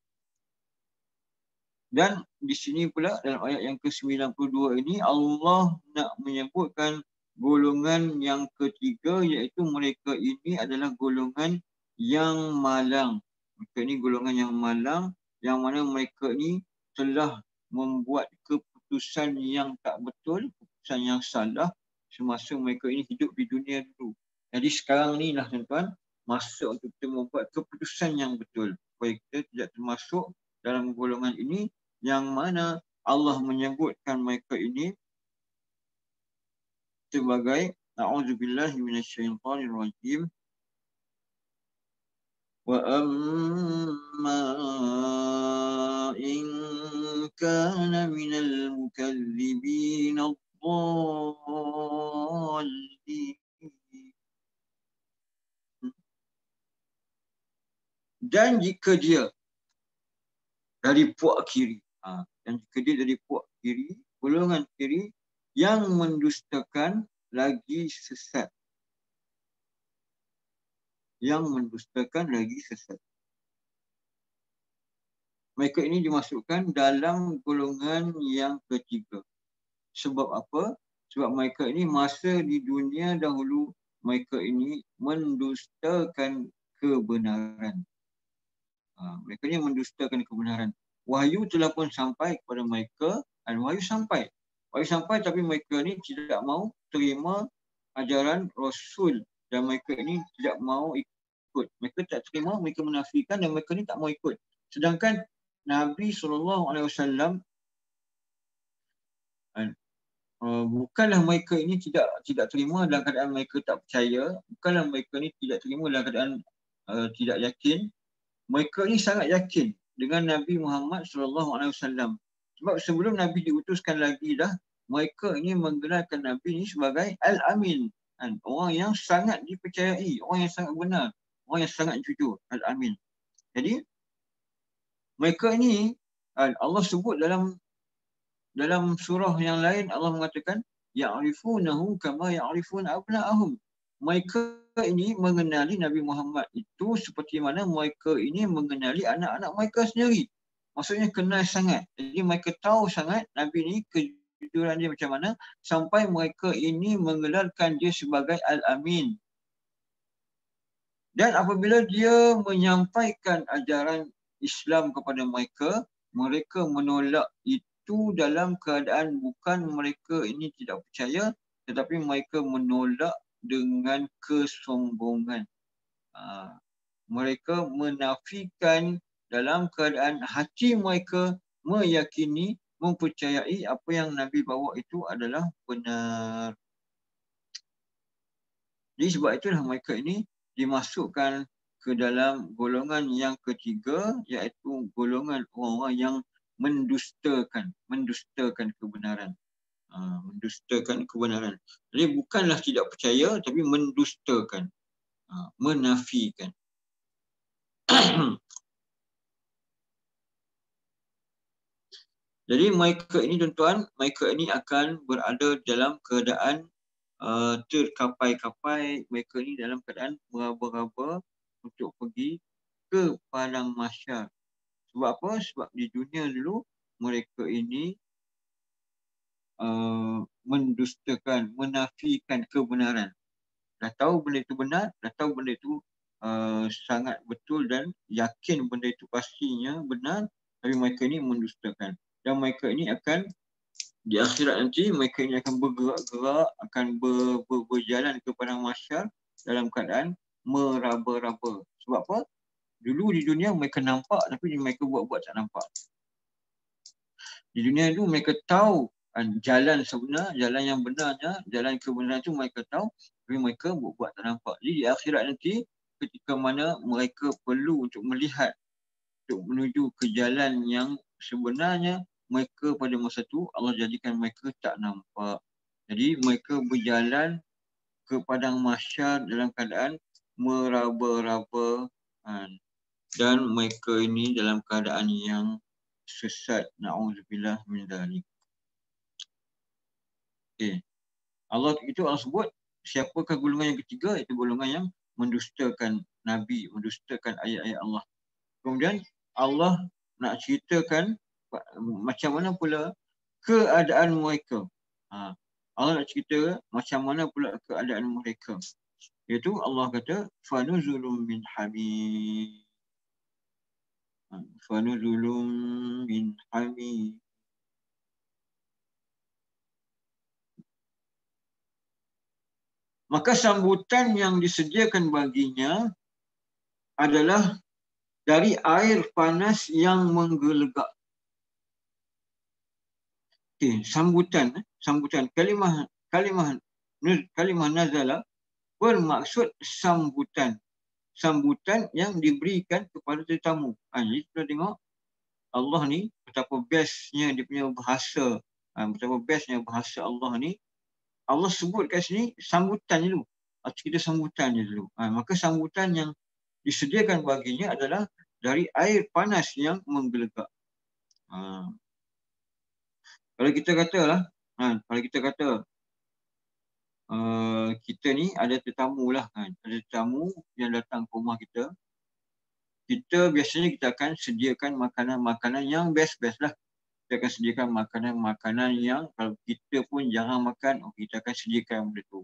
Dan di sini pula dalam ayat yang ke-92 ini Allah nak menyebutkan golongan yang ketiga, iaitu mereka ini adalah golongan yang malang. Mereka ini golongan yang malang, yang mana mereka ini telah membuat keputusan yang tak betul, keputusan yang salah semasa mereka ini hidup di dunia dulu. Jadi sekarang ni lah tuan-tuan, masa untuk kita membuat keputusan yang betul supaya kita tidak termasuk dalam golongan ini, yang mana Allah menyebutkan mereka ini sebagai a'udzubillahi minasyaitonirrajim, wa amma in kana minal mukallibin ad-dallin. Dan jika dia dari puak kiri, dan jika dia dari puak kiri, golongan kiri yang mendustakan lagi sesat. Yang mendustakan lagi sesat. Mereka ini dimasukkan dalam golongan yang ketiga. Sebab apa? Sebab mereka ini masa di dunia dahulu, mereka ini mendustakan kebenaran. Mereka ini mendustakan kebenaran. Wahyu telah pun sampai kepada mereka, dan wahyu sampai. Wahyu sampai tapi mereka ini tidak mahu terima ajaran Rasul, dan mereka ini tidak mahu ikut. Mereka tak terima, mereka menafikan, dan mereka ini tak mahu ikut. Sedangkan Nabi SAW, bukanlah mereka ini tidak terima dalam keadaan mereka tak percaya, bukanlah mereka ini tidak terima dalam keadaan tidak yakin. Mereka ini sangat yakin dengan Nabi Muhammad SAW. Sebab sebelum Nabi diutuskan lagi dah, mereka ini menggelarkan Nabi ini sebagai Al-Amin. Orang yang sangat dipercayai, orang yang sangat benar, orang yang sangat jujur, Al-Amin. Jadi mereka ini Allah sebut dalam surah yang lain, Allah mengatakan ya'rifunahu kama ya'rifuna abna'ahum. Mereka ini mengenali Nabi Muhammad itu seperti mana mereka ini mengenali anak-anak mereka sendiri. Maksudnya kenal sangat. Jadi mereka tahu sangat Nabi ini kejujuran dia macam mana, sampai mereka ini menggelarkan dia sebagai Al-Amin. Dan apabila dia menyampaikan ajaran Islam kepada mereka, mereka menolak itu dalam keadaan bukan mereka ini tidak percaya, tetapi mereka menolak dengan kesombongan. Mereka menafikan dalam keadaan hati mereka meyakini, mempercayai apa yang Nabi bawa itu adalah benar. Jadi sebab itulah mereka ini dimasukkan ke dalam golongan yang ketiga, iaitu golongan orang-orang yang mendustakan kebenaran. Mendustakan kebenaran. Jadi bukanlah tidak percaya, tapi mendustakan, menafikan. Jadi mereka ini tuan-tuan, mereka ini akan berada dalam keadaan terkapai-kapai. Mereka ini dalam keadaan meraba-raba untuk pergi ke padang mahsyar. Sebab apa? Sebab di dunia dulu mereka ini mendustakan, menafikan kebenaran. Dah tahu benda itu benar, dah tahu benda itu sangat betul dan yakin benda itu pastinya benar, tapi mereka ini mendustakan. Dan mereka ini akan di akhirat nanti, mereka ini akan bergerak-gerak, akan berjalan ke padang mahsyar dalam keadaan meraba-raba. Sebab apa? Dulu di dunia mereka nampak, tapi mereka buat-buat tak nampak. Di dunia itu mereka tahu jalan sebenar, jalan yang benarnya, jalan kebenaran itu mereka tahu, tapi mereka buat tak nampak. Jadi di akhirat nanti, ketika mana mereka perlu untuk melihat, untuk menuju ke jalan yang sebenarnya, mereka pada masa itu Allah jadikan mereka tak nampak. Jadi mereka berjalan ke padang mahsyar dalam keadaan meraba-raba, dan mereka ini dalam keadaan yang sesat. Na'udzubillah min dzalik. Okay. Allah sebut siapakah golongan yang ketiga, iaitu golongan yang mendustakan Nabi, mendustakan ayat-ayat Allah. Kemudian Allah nak ceritakan macam mana pula keadaan mereka. Allah nak cerita macam mana pula keadaan mereka. Iaitu Allah kata fanuzulum min hamim. Fanuzulum min hamim. Maka sambutan yang disediakan baginya adalah dari air panas yang menggelegak. Okay, sambutan kalimah nazala bermaksud sambutan yang diberikan kepada tetamu. Jadi kita tengok Allah ni betapa bestnya dia punya bahasa, betapa bestnya bahasa Allah ni. Allah sebut kat sini sambutan dulu. Kita sambutan je dulu. Maka sambutan yang disediakan baginya adalah dari air panas yang menggelegak. Kalau kita katalah, kalau kita kata kita ni ada tetamu lah, ada tetamu yang datang ke rumah kita. Kita biasanya kita akan sediakan makanan-makanan yang best-best lah. Kita akan sediakan makanan-makanan yang kalau kita pun jarang makan, kita akan sediakan benda tu.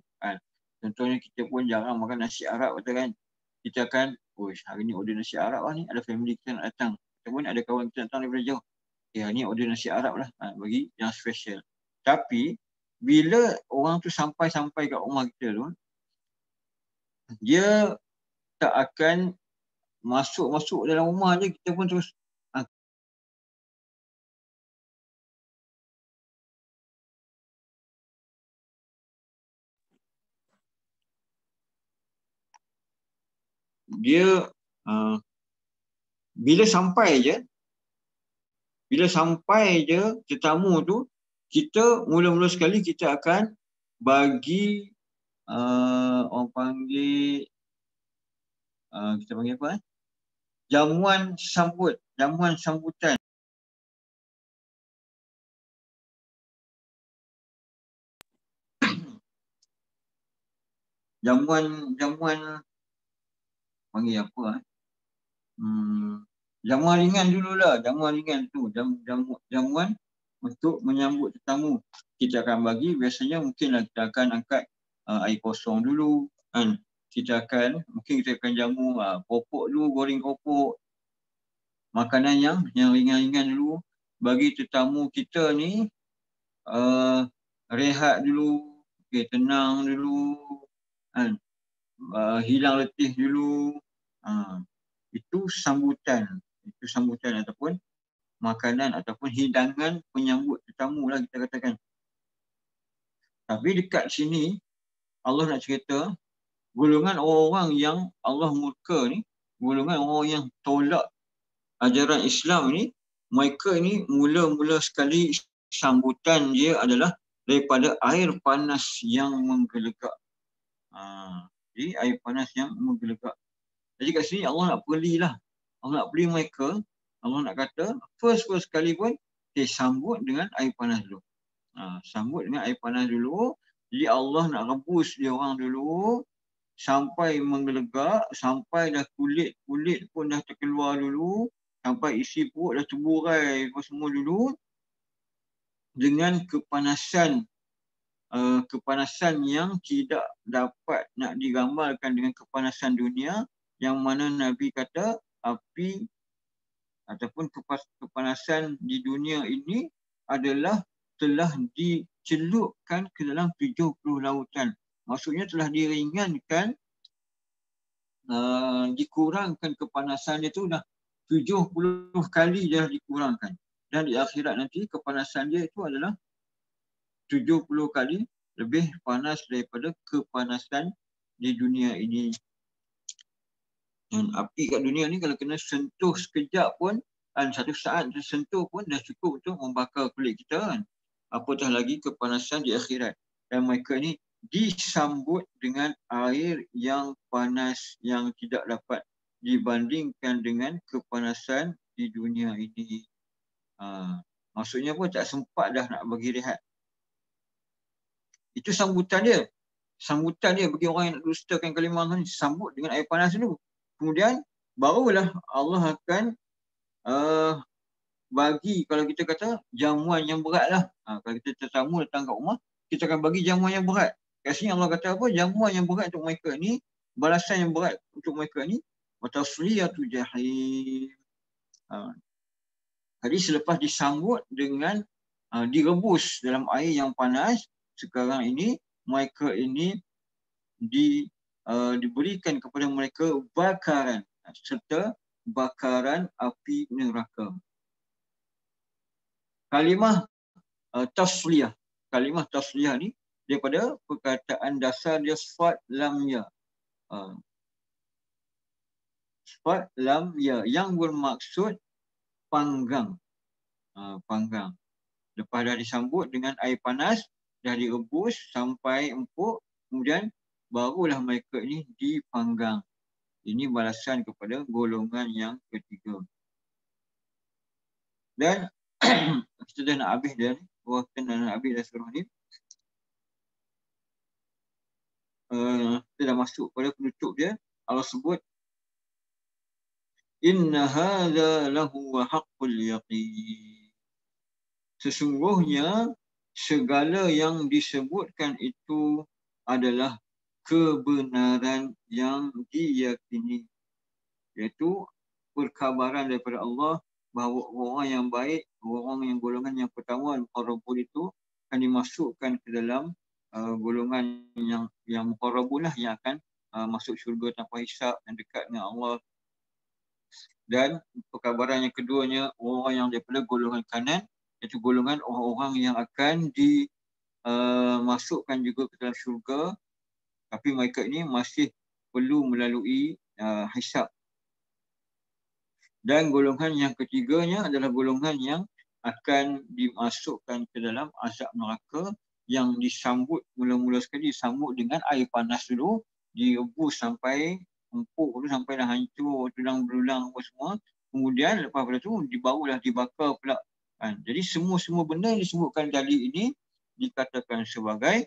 Contohnya kita pun jarang makan nasi Arab, betul kan? Kita akan, hari ni order nasi Arab lah ni, ada family kita nak datang. Ataupun ada kawan kita datang daripada jauh. Hari ni order nasi Arab lah, bagi yang special. Tapi, bila orang tu sampai kat rumah kita tu, dia tak akan masuk dalam rumah je, kita pun terus dia bila sampai je tetamu tu, kita mula-mula sekali kita akan bagi orang panggil kita panggil apa? Jamuan sambutan. Jamuan panggil apa? Jamuan ringan dululah, jamuan ringan tu, jamuan untuk menyambut tetamu. Kita akan bagi, biasanya mungkinlah kita akan angkat air kosong dulu kan. Mungkin kita akan jamu popok dulu, goreng popok. Makanan yang ringan-ringan dulu bagi tetamu kita ni rehat dulu, tenang dulu kan. Hilang letih dulu. Itu sambutan ataupun makanan ataupun hidangan penyambut tetamu lah kita katakan. Tapi dekat sini Allah nak cerita golongan orang yang Allah murka ni, golongan orang yang tolak ajaran Islam ni, mereka ni mula-mula sekali sambutan dia adalah daripada air panas yang menggelegak. Jadi air panas yang menggelegak. Jadi kat sini Allah nak belilah. Allah nak beli mereka. Allah nak kata first sekali pun sambut dengan air panas dulu. Sambut dengan air panas dulu. Jadi Allah nak rebus dia orang dulu sampai menggelegak, sampai dah kulit pun dah terkeluar dulu, sampai isi perut dah terburai apa semua dulu, dengan kepanasan yang tidak dapat nak digambarkan dengan kepanasan dunia, yang mana Nabi kata api ataupun kepanasan di dunia ini adalah telah dicelupkan ke dalam 70 lautan. Maksudnya telah diringankan, dikurangkan kepanasan dia tu dah 70 kali dah dikurangkan. Dan di akhirat nanti kepanasan dia itu adalah 70 kali lebih panas daripada kepanasan di dunia ini. Dan api kat dunia ni kalau kena sentuh sekejap pun, satu saat tersentuh pun dah cukup untuk membakar kulit kita kan. Apatah lagi kepanasan di akhirat. Dan mereka ni disambut dengan air yang panas yang tidak dapat dibandingkan dengan kepanasan di dunia ini. Maksudnya pun tak sempat dah nak bagi rehat. Itu sambutan dia. Sambutan dia bagi orang yang nak dustakan kalimah ni, sambut dengan air panas dulu. Kemudian barulah Allah akan bagi, kalau kita kata jamuan yang berat lah. Kalau kita tetamu datang kat rumah, kita akan bagi jamuan yang berat. Kat sini Allah kata apa? Jamuan yang berat untuk mereka ni, balasan yang berat untuk mereka ni, wa tasliyatu jahim. Jadi selepas disambut dengan direbus dalam air yang panas, sekarang ini mereka ini diberikan kepada mereka bakaran serta bakaran api neraka. Kalimah tasliyah. Kalimah tasliyah ni daripada perkataan dasar dia sifat lam ya. Sifat lam ya yang bermaksud panggang. Panggang. Lepas dah disambut dengan air panas, dah direbus sampai empuk, kemudian barulah mereka ini dipanggang. Ini balasan kepada golongan yang ketiga. Dan kita dah nak habis dah ni. Kita dah nak habis dah surah ni. Kita dah masuk pada penutup dia. Allah sebut, Inna hadha lahu haqqul yaqin. Sesungguhnya segala yang disebutkan itu adalah kebenaran yang diyakini. Iaitu perkabaran daripada Allah bahawa orang yang baik, orang yang golongan yang pertama, al-muqarrabun itu akan dimasukkan ke dalam golongan yang muqarrabun lah, yang akan masuk syurga tanpa hisab dan dekat dengan Allah. Dan perkabaran yang keduanya, orang yang daripada golongan kanan, iaitu golongan orang-orang yang akan dimasukkan juga ke dalam syurga, tapi mereka ini masih perlu melalui hisab. Dan golongan yang ketiganya adalah golongan yang akan dimasukkan ke dalam azab neraka, yang disambut mula-mula sekali, disambut dengan air panas dulu, direbus sampai empuk dulu, sampai dah hancur tulang belulang apa semua. Kemudian lepas pada tu barulah dibakar pula. Jadi semua benda yang disebutkan tadi ini dikatakan sebagai,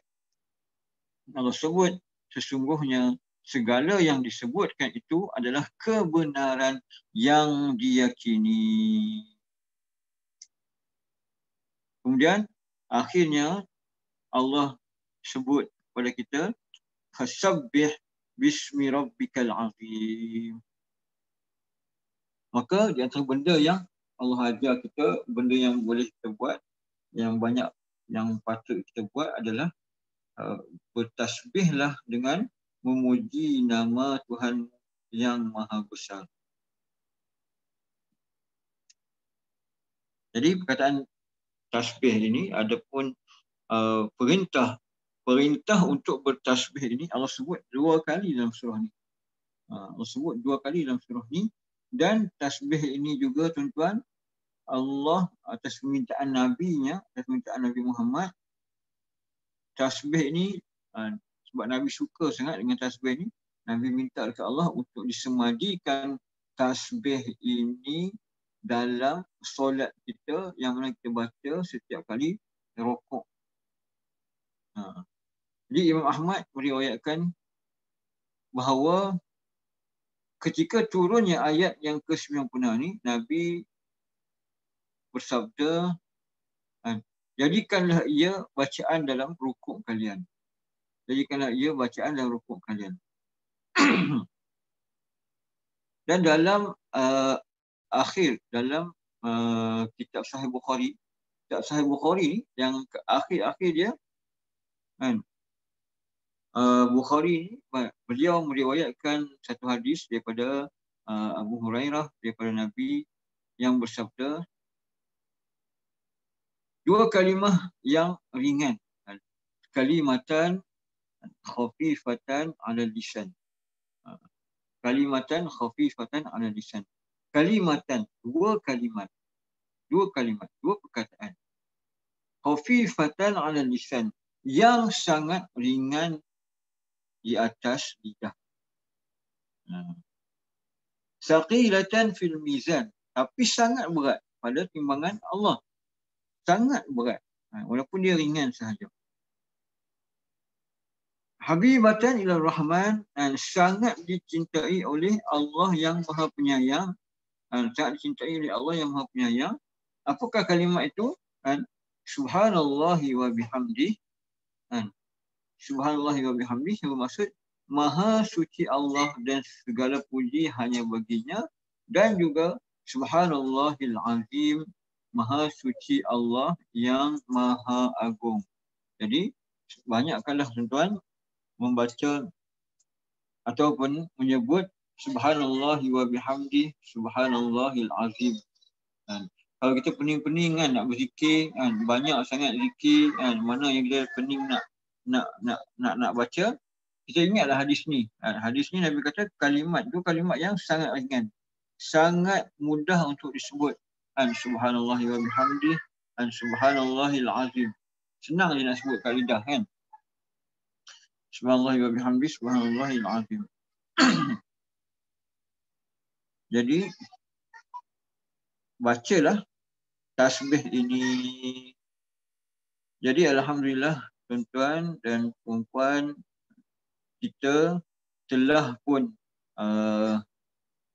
Allah sebut sesungguhnya segala yang disebutkan itu adalah kebenaran yang diyakini. Kemudian akhirnya Allah sebut kepada kita, fasabbih bismi rabbikal azim. Maka di antara benda yang Allah ajar kita, benda yang boleh kita buat, yang banyak yang patut kita buat adalah bertasbihlah dengan memuji nama Tuhan yang Maha Besar. Jadi perkataan tasbih ini adapun perintah untuk bertasbih ini Allah sebut 2 kali dalam surah ni. Allah sebut 2 kali dalam surah ni. Dan tasbih ini juga tuan-tuan, Allah atas permintaan Nabi-Nya, atas permintaan Nabi Muhammad, tasbih ini sebab Nabi suka sangat dengan tasbih ini, Nabi minta kepada Allah untuk disemadikan tasbih ini dalam solat kita yang mana kita baca setiap kali rukuk. Jadi Imam Ahmad meriwayatkan bahawa ketika turunnya ayat yang ke-90 ni, Nabi bersabda, jadikanlah ia bacaan dalam rukuk kalian. Jadikanlah ia bacaan dalam rukuk kalian. Dan dalam dalam kitab Sahih Bukhari, ni yang akhir dia, Bukhari ni beliau meriwayatkan satu hadis daripada Abu Hurairah daripada Nabi yang bersabda, 2 kalimah yang ringan, kalimatan khafifatan 'ala lisan. Kalimatan khafifatan 'ala lisan. Kalimatan, 2 kalimat. 2 perkataan. Khafifatan 'ala lisan, yang sangat ringan di atas lidah. Saqilatan fil mizan, tapi sangat berat pada timbangan Allah. Sangat berat, walaupun dia ringan sahaja. Habibatan ila Rahman, dan sangat dicintai oleh Allah yang Maha Penyayang. Sangat dicintai oleh Allah yang Maha Penyayang. Apakah kalimat itu? Subhanallahi wa bihamdih. Subhanallahi wa bihamdih yang bermaksud Maha suci Allah dan segala puji hanya baginya, dan juga Subhanallahil azim, Maha suci Allah yang Maha agung. Jadi banyakkanlah tuan-tuan membaca ataupun menyebut Subhanallahi wa bihamdih, Subhanallahil azim. Kalau kita pening-pening kan nak berzikir, banyak sangat zikir, mana yang kita pening nak baca, kita ingatlah hadis ni. Hadis ni Nabi kata kalimat tu kalimat yang sangat ringan, sangat mudah untuk disebut. Subhanallahi wa bihamdih, Subhanallahil azim. Senang je nak sebut kat lidah kan. Subhanallahi wa bihamdih, Subhanallahil azim. Jadi bacalah tasbih ini. Jadi alhamdulillah tuan-tuan dan puan-puan, kita telah pun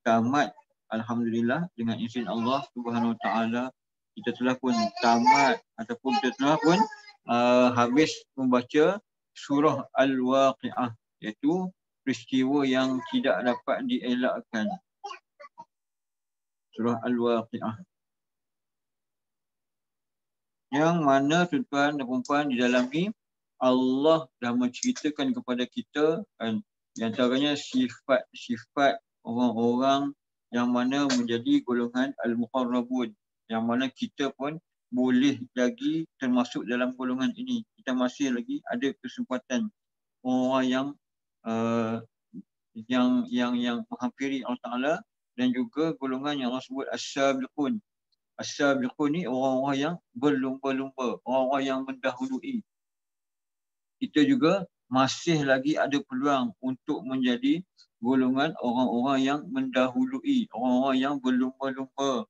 tamat, alhamdulillah, dengan izin Allah Subhanahu Wa Taala. Kita telah pun tamat ataupun kita telah pun habis membaca surah Al-Waqi'ah, iaitu peristiwa yang tidak dapat dielakkan. Surah Al-Waqi'ah, yang mana tuan-tuan dan puan-puan di dalam ni Allah dah menceritakan kepada kita di antaranya sifat-sifat orang-orang yang mana menjadi golongan Al-Muqarrabun, yang mana kita pun boleh lagi termasuk dalam golongan ini. Kita masih lagi ada kesempatan orang yang menghampiri Allah Ta'ala, dan juga golongan yang Allah sebut As-Sabiqun. As-Sabiqun ni orang-orang yang berlumba-lumba, orang-orang yang mendahului. Kita juga masih lagi ada peluang untuk menjadi golongan orang-orang yang mendahului, orang-orang yang berlumba-lumba.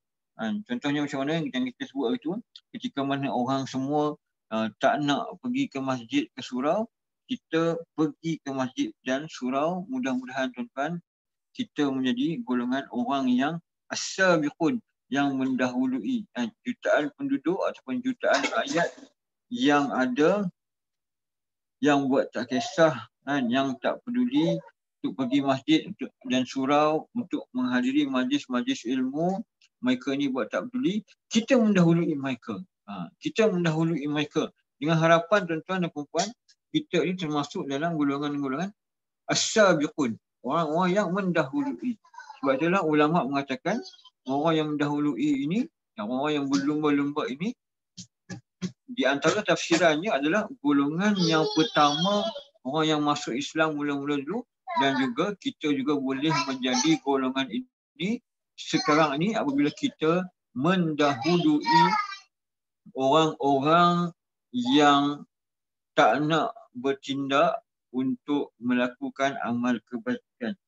Contohnya macam mana yang kita sebut hari tu, ketika mana orang semua tak nak pergi ke masjid, ke surau, kita pergi ke masjid dan surau. Mudah-mudahan tuan-tuan kita menjadi golongan orang yang as-sabiqun, yang mendahului. Jutaan penduduk ataupun jutaan rakyat yang ada, yang buat tak kisah, yang tak peduli untuk pergi masjid dan surau untuk menghadiri majlis-majlis ilmu, mereka ni buat tak peduli, kita mendahului mereka. Kita mendahului mereka dengan harapan tuan-tuan dan puan-puan, kita ni termasuk dalam golongan-golongan as-sabiqun, orang-orang yang mendahului. Sebab itulah ulama mengatakan orang yang mendahului ini, orang yang berlumba-lumba ini, di antara tafsirannya adalah golongan yang pertama, orang yang masuk Islam mula-mula dulu, dan juga kita juga boleh menjadi golongan ini sekarang ini apabila kita mendahului orang-orang yang tak nak bertindak untuk melakukan amal kebaikan.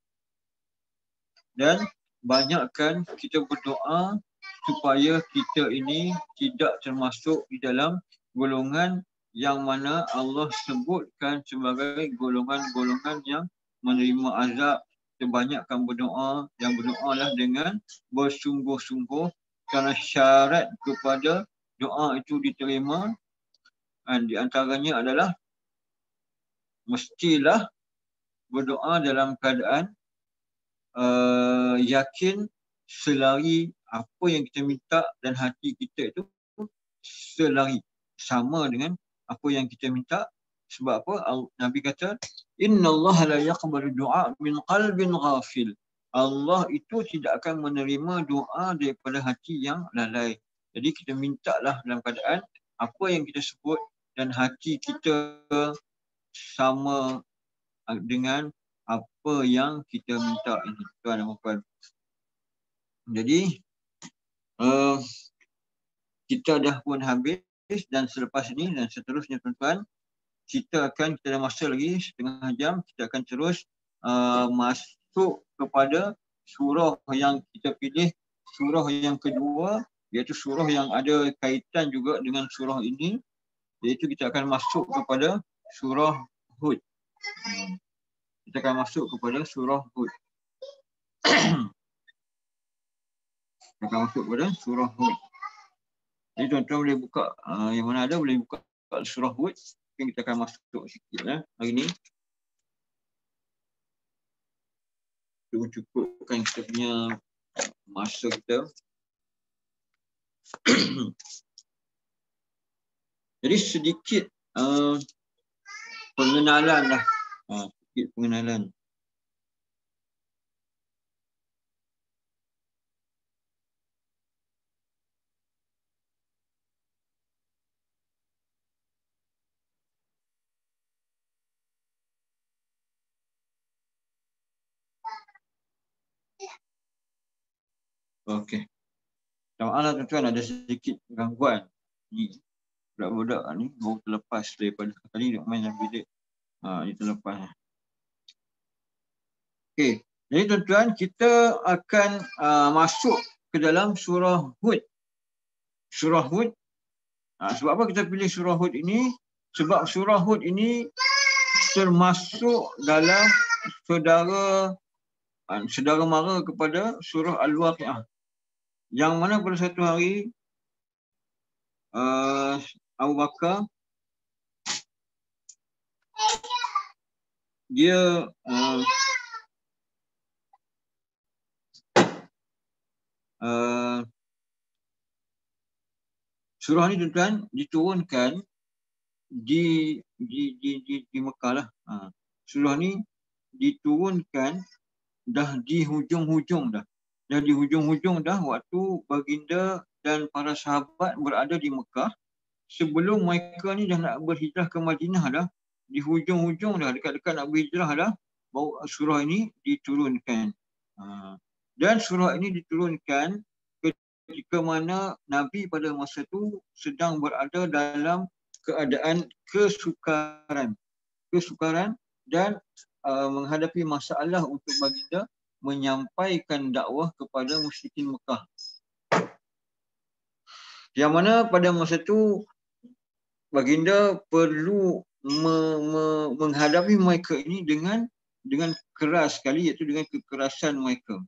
Dan banyakkan kita berdoa supaya kita ini tidak termasuk di dalam golongan yang mana Allah sebutkan sebagai golongan-golongan yang menerima azab. Kita banyakkan berdoa, dan berdoalah dengan bersungguh-sungguh, kerana syarat kepada doa itu diterima, di antaranya adalah mestilah berdoa dalam keadaan yakin, selari apa yang kita minta, dan hati kita itu selari sama dengan apa yang kita minta. Sebab apa? Nabi kata, innallaha la yaqbalu du'a min qalbin ghafil. Allah itu tidak akan menerima doa daripada hati yang lalai. Jadi kita mintalah dalam keadaan apa yang kita sebut dan hati kita sama dengan apa yang kita minta ini, tuan dan puan. Jadi kita dah pun habis, dan selepas ini dan seterusnya tuan-tuan, kita dah masa lagi setengah jam, kita akan terus masuk kepada surah yang kita pilih, surah yang kedua, iaitu surah yang ada kaitan juga dengan surah ini, iaitu kita akan masuk kepada surah Hud. Kita akan masuk kepada surah Hud. Kita akan masuk kepada surah Hud. Jadi tuan-tuan boleh buka, yang mana ada boleh buka surah Hud. Mungkin kita akan masuk sikit hari ni. Untuk cukupkan kita punya masa kita. Jadi sedikit pengenalan lah. Sedikit pengenalan. Okey. Maaflah tuan-tuan, ada sedikit gangguan. Ni budak-budak ni baru terlepas daripada tadi duk main dalam bilik. Ni terlepas. Okey. Jadi tuan-tuan, kita akan masuk ke dalam surah Hud. Surah Hud. Sebab apa kita pilih surah Hud ini? Sebab surah Hud ini termasuk dalam saudara mara kepada surah Al-Waqi'ah. Yang mana pada satu hari Abu Bakar dia surah ni tuan-tuan diturunkan di Mekah lah. Surah ni diturunkan dah di hujung-hujung dah. Dah di hujung-hujung dah waktu baginda dan para sahabat berada di Mekah. Sebelum mereka ni dah nak berhijrah ke Madinah dah. Di hujung-hujung dah, dekat-dekat nak berhijrah dah, baru surah ini diturunkan. Dan surah ini diturunkan ketika mana Nabi pada masa itu sedang berada dalam keadaan kesukaran dan menghadapi masalah untuk baginda menyampaikan dakwah kepada musyrikin Mekah. Yang mana pada masa itu baginda perlu menghadapi mereka ini dengan keras sekali, iaitu dengan kekerasan mereka.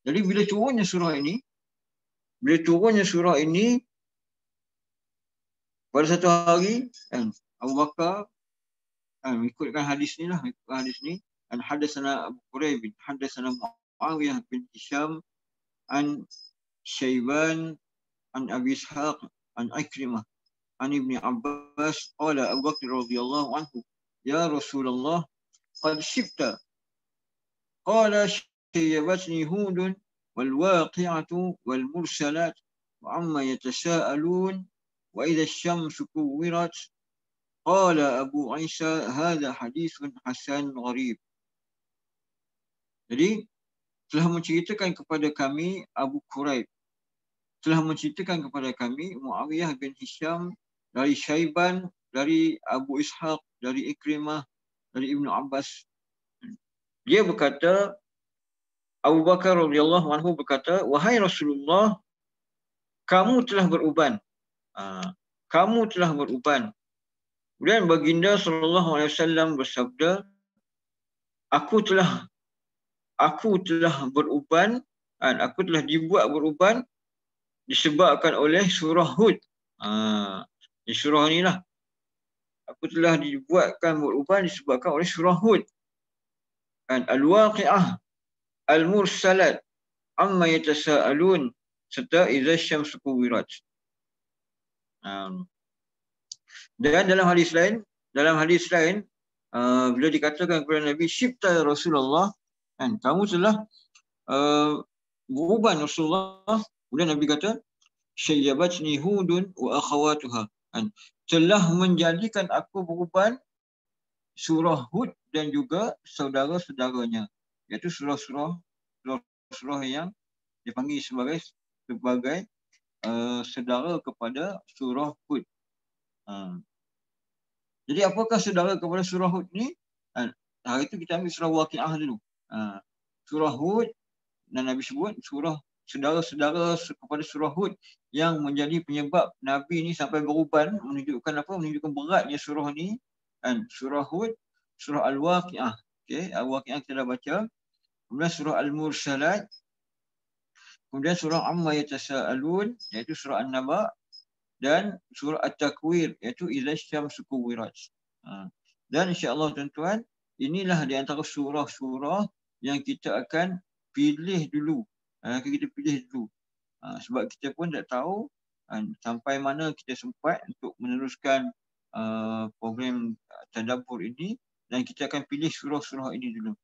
Jadi bila turunnya surah ini pada satu hari Abu Bakar ikutkan hadis ni lah, an hadatsana Abu Quraib bin hadatsana Muawiyah bin Hisham an Syaiban an Abi Ishaq an Ikrimah an Ibn Abbas qala Abu Bakar radhiyallahu anhu ya Rasulullah qad shibta qala shayyabatni Hudun wal waqi'atu wal mursalat wa amma yatasaalun wa idha asy-syamsu kuwirat qala Abu Isa hadha hadithun hasan gharib. Jadi telah menceritakan kepada kami Abu Quraib, telah menceritakan kepada kami Muawiyah bin Hisham dari Syaiban, dari Abu Ishaq, dari Ikrimah, dari Ibnu Abbas. Dia berkata, Abu Bakar radhiyallahu anhu berkata, wahai Rasulullah, kamu telah beruban. Kamu telah beruban. Kemudian baginda sallallahu alaihi wasallam bersabda, aku telah beruban, aku telah dibuat beruban disebabkan oleh surah Hud. Di surah ni lah. Aku telah dibuatkan beruban disebabkan oleh surah Hud. Al-Waqi'ah, Al-Mursalat, Amma yatasaalun, serta Idza syamsu kuwirat. Dan dalam hadis lain, bila dikatakan kepada Nabi, Syibta ya Rasulullah, kamu telah beruban Rasulullah. Kemudian Nabi kata, Syayyabatni Hudun wa akhawatuha. Telah menjadikan aku beruban surah Hud dan juga saudara-saudaranya. Iaitu surah-surah yang dipanggil sebagai saudara kepada surah Hud. Jadi apakah saudara kepada surah Hud ni? Hari itu kita ambil surah Waqi'ah dulu. Surah Hud, dan Nabi sebut surah saudara-saudara kepada surah Hud yang menjadi penyebab Nabi ni sampai beruban, menunjukkan apa? Menunjukkan beratnya surah ni. Surah Hud, surah Al-Waqi'ah. Okey, Al-Waqi'ah kita dah baca. Kemudian surah Al-Mursalat. Kemudian surah Amma Yatasaalun iaitu surah An-Naba, dan surah At-Takwir iaitu Idza Syamsu Kuwirat. Dan insya-Allah tuan-tuan, inilah di antara surah-surah yang kita akan pilih dulu. Kita pilih dulu. Sebab kita pun tak tahu sampai mana kita sempat untuk meneruskan program tadabbur ini, dan kita akan pilih surah-surah ini dulu.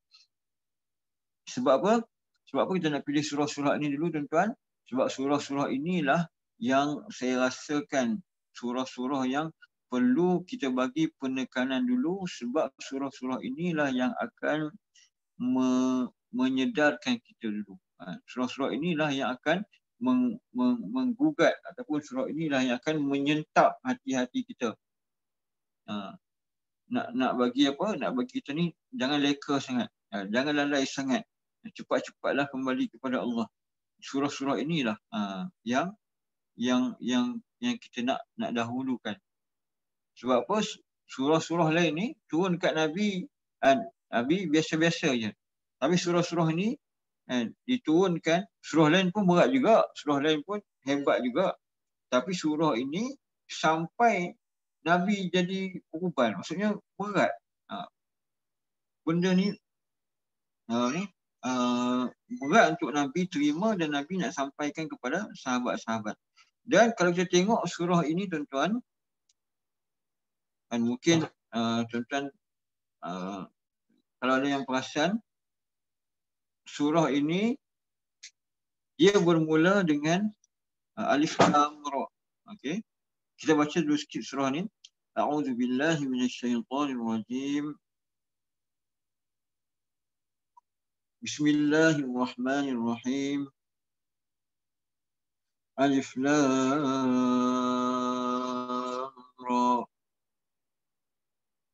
Sebab apa? Sebab apa kita nak pilih surah-surah ini dulu tuan-tuan? Sebab surah-surah inilah yang saya rasakan surah-surah yang perlu kita bagi penekanan dulu, sebab surah-surah inilah yang akan menyedarkan kita dulu. Surah-surah inilah yang akan menggugat, ataupun surah inilah yang akan menyentap hati-hati kita. Nak bagi apa? Nak bagi kita ni jangan leka sangat. Jangan lalai sangat. Cepat-cepatlah kembali kepada Allah. Surah-surah inilah yang kita nak dahulukan. Sebab apa? Surah-surah lain ni turun kat Nabi, Nabi biasa-biasa je. Tapi surah-surah ni diturunkan, surah lain pun berat juga, surah lain pun hebat juga. Tapi surah ini sampai Nabi jadi korban, maksudnya berat. Benda ni berat untuk Nabi terima, dan Nabi nak sampaikan kepada sahabat-sahabat. Dan kalau kita tengok surah ini tuan-tuan, dan mungkin tuan-tuan kalau ada yang perasan, surah ini dia bermula dengan Alif Lam Ra. Okey. Kita baca dulu sikit surah ni. A'udzu billahi minasyaitonir rajim. Bismillahirrahmanirrahim. Alif Lam Ra.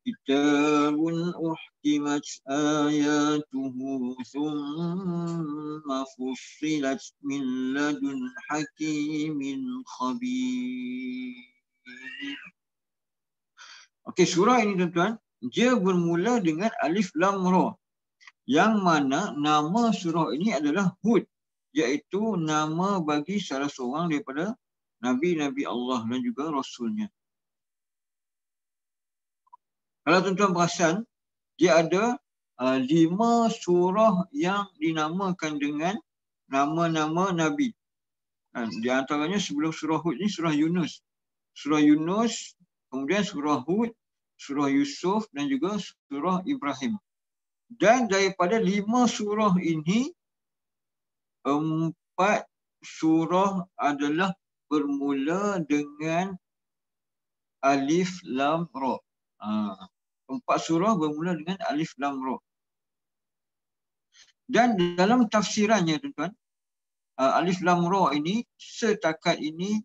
Kitabun uhkimat ayatuhu thumma fussilat min ladun hakimin khabir. Okey, surah ini tuan-tuan, dia bermula dengan Alif Lam Ra, yang mana nama surah ini adalah Hud, iaitu nama bagi salah seorang daripada Nabi-Nabi Allah dan juga Rasulnya. Kalau tuan-tuan perasan, dia ada 5 surah yang dinamakan dengan nama-nama Nabi. Di antaranya sebelum surah Hud ni surah Yunus. Surah Yunus, kemudian surah Hud, surah Yusuf dan juga surah Ibrahim. Dan daripada 5 surah ini, 4 surah adalah bermula dengan Alif Lam Ra. 4 surah bermula dengan Alif Lam Ra. Dan dalam tafsirannya tuan-tuan, Alif Lam Ra ini setakat ini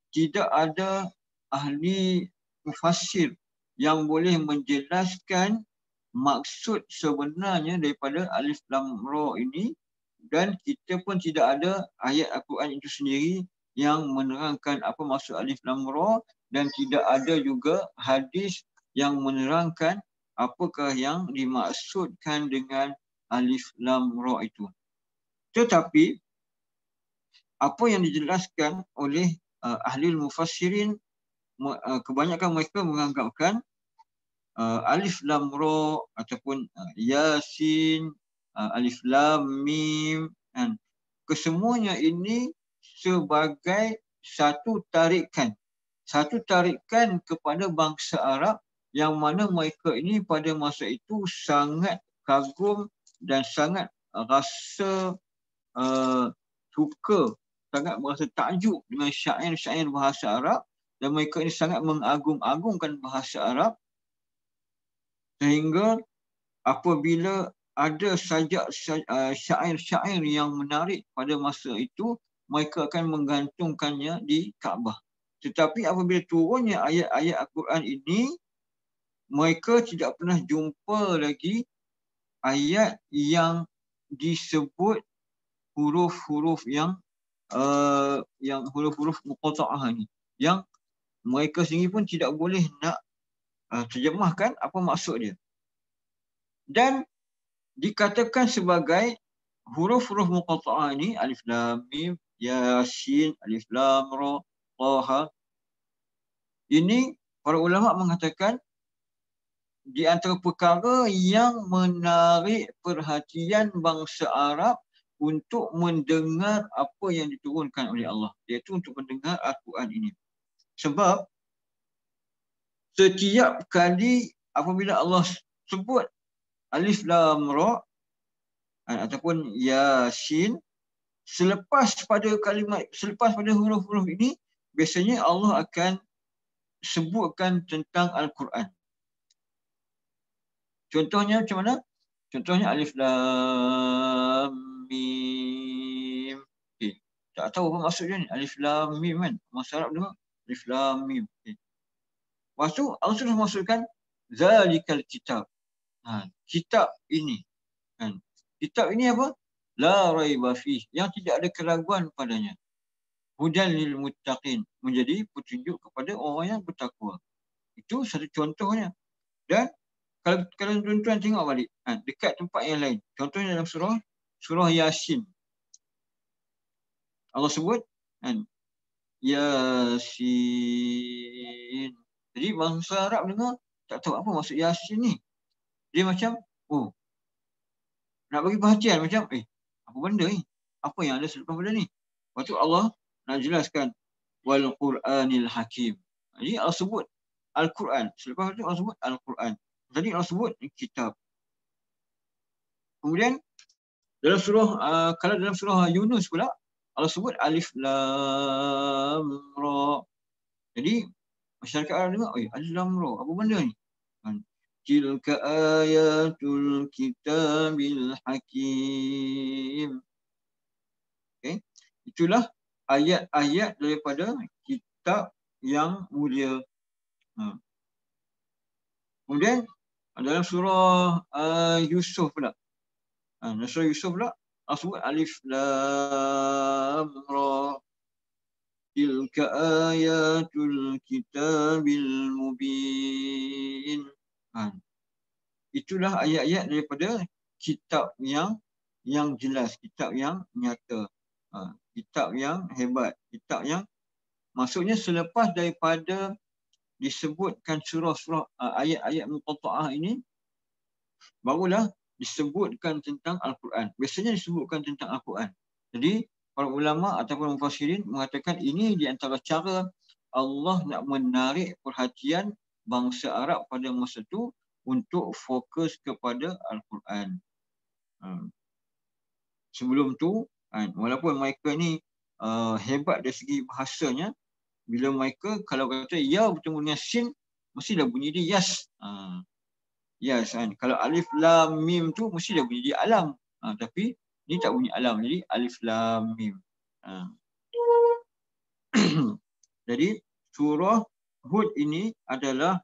tidak ada ahli mufassir yang boleh menjelaskan maksud sebenarnya daripada Alif Lam Ra ini, dan kita pun tidak ada ayat Al-Quran itu sendiri yang menerangkan apa maksud Alif Lam Ra, dan tidak ada juga hadis yang menerangkan apakah yang dimaksudkan dengan Alif Lam Ra itu. Tetapi apa yang dijelaskan oleh ahli mufassirin, kebanyakan mereka menganggapkan Alif Lam Ra ataupun Yasin, Alif Lam Mim, kesemuanya ini sebagai satu tarikan kepada bangsa Arab, yang mana mereka ini pada masa itu sangat kagum dan sangat rasa suka, sangat merasa takjub dengan syair-syair bahasa Arab, dan mereka ini sangat mengagung-agungkan bahasa Arab, sehingga apabila ada sajak syair-syair yang menarik pada masa itu, mereka akan menggantungkannya di Kaabah. Tetapi apabila turunnya ayat-ayat Al-Quran ini, mereka tidak pernah jumpa lagi ayat yang disebut huruf-huruf yang huruf-huruf muqatta'ah ni, yang mereka sendiri pun tidak boleh nak terjemahkan apa maksud dia. Dan dikatakan sebagai huruf-huruf muqatta'ah ini alif lam mim, yasin, alif lam ra, taha. Ini para ulama mengatakan di antara perkara yang menarik perhatian bangsa Arab untuk mendengar apa yang diturunkan oleh Allah, iaitu untuk mendengar Al-Quran ini. Sebab setiap kali apabila Allah sebut alif lam ra ataupun yasin, selepas pada huruf-huruf ini, biasanya Allah akan sebutkan tentang Al-Quran. Contohnya macam mana? Contohnya alif lam mim. Okay. Tak tahu apa maksudnya ni. Alif lam mim kan. Masa Arab dengar alif lam mim. Okay. Lepas tu Allah sudah maksudkan zalikal kitab. Kitab ini. Kan. Kitab ini apa? La raiba fih. Yang tidak ada keraguan padanya. Hudan lil muttaqin. Menjadi petunjuk kepada orang yang bertakwa. Itu satu contohnya. Dan kalau tuan-tuan tengok balik dekat tempat yang lain, contohnya dalam surah Yasin, Allah sebut Yasin. Jadi bangsa Arab dengar tak tahu apa maksud Yasin ni. Dia macam nak bagi perhatian, macam apa benda ni, apa yang ada selepas benda ni. Lepas tu Allah nak jelaskan wal Quranil Hakim. Jadi Allah sebut Al-Quran, selepas tu Allah sebut Al-Quran. Tadi Allah sebut kitab. Kemudian dalam kalau dalam surah Yunus pula Allah sebut alif lam ra. Jadi masyarakat Arab dengar, alif lam ra, apa benda ni? Tilka ayatul kitabil hakim. Okay. Itulah ayat-ayat daripada kitab yang mulia. Kemudian dalam surah Yusuf pula. Dalam surah Yusuf pula Allah sebut alif lam ra. Tilka ayatul kitabil mubin. Itulah ayat-ayat daripada kitab yang jelas, kitab yang nyata, kitab yang hebat, kitab yang maksudnya selepas daripada disebutkan surah-surah ayat-ayat muqatta'ah ini, barulah disebutkan tentang Al-Quran. Biasanya disebutkan tentang Al-Quran. Jadi para ulama ataupun mufassirin mengatakan ini di antara cara Allah nak menarik perhatian bangsa Arab pada masa itu untuk fokus kepada Al-Quran. Sebelum tu, walaupun mereka ni hebat dari segi bahasanya, bila mereka kalau kata ya bertemu dengan sin, mesti dah bunyi dia yas. Yas kan. Kalau alif lam mim tu mesti dah bunyi dia alam. Tapi ni tak bunyi alam, jadi alif lam mim. Jadi surah Hud ini adalah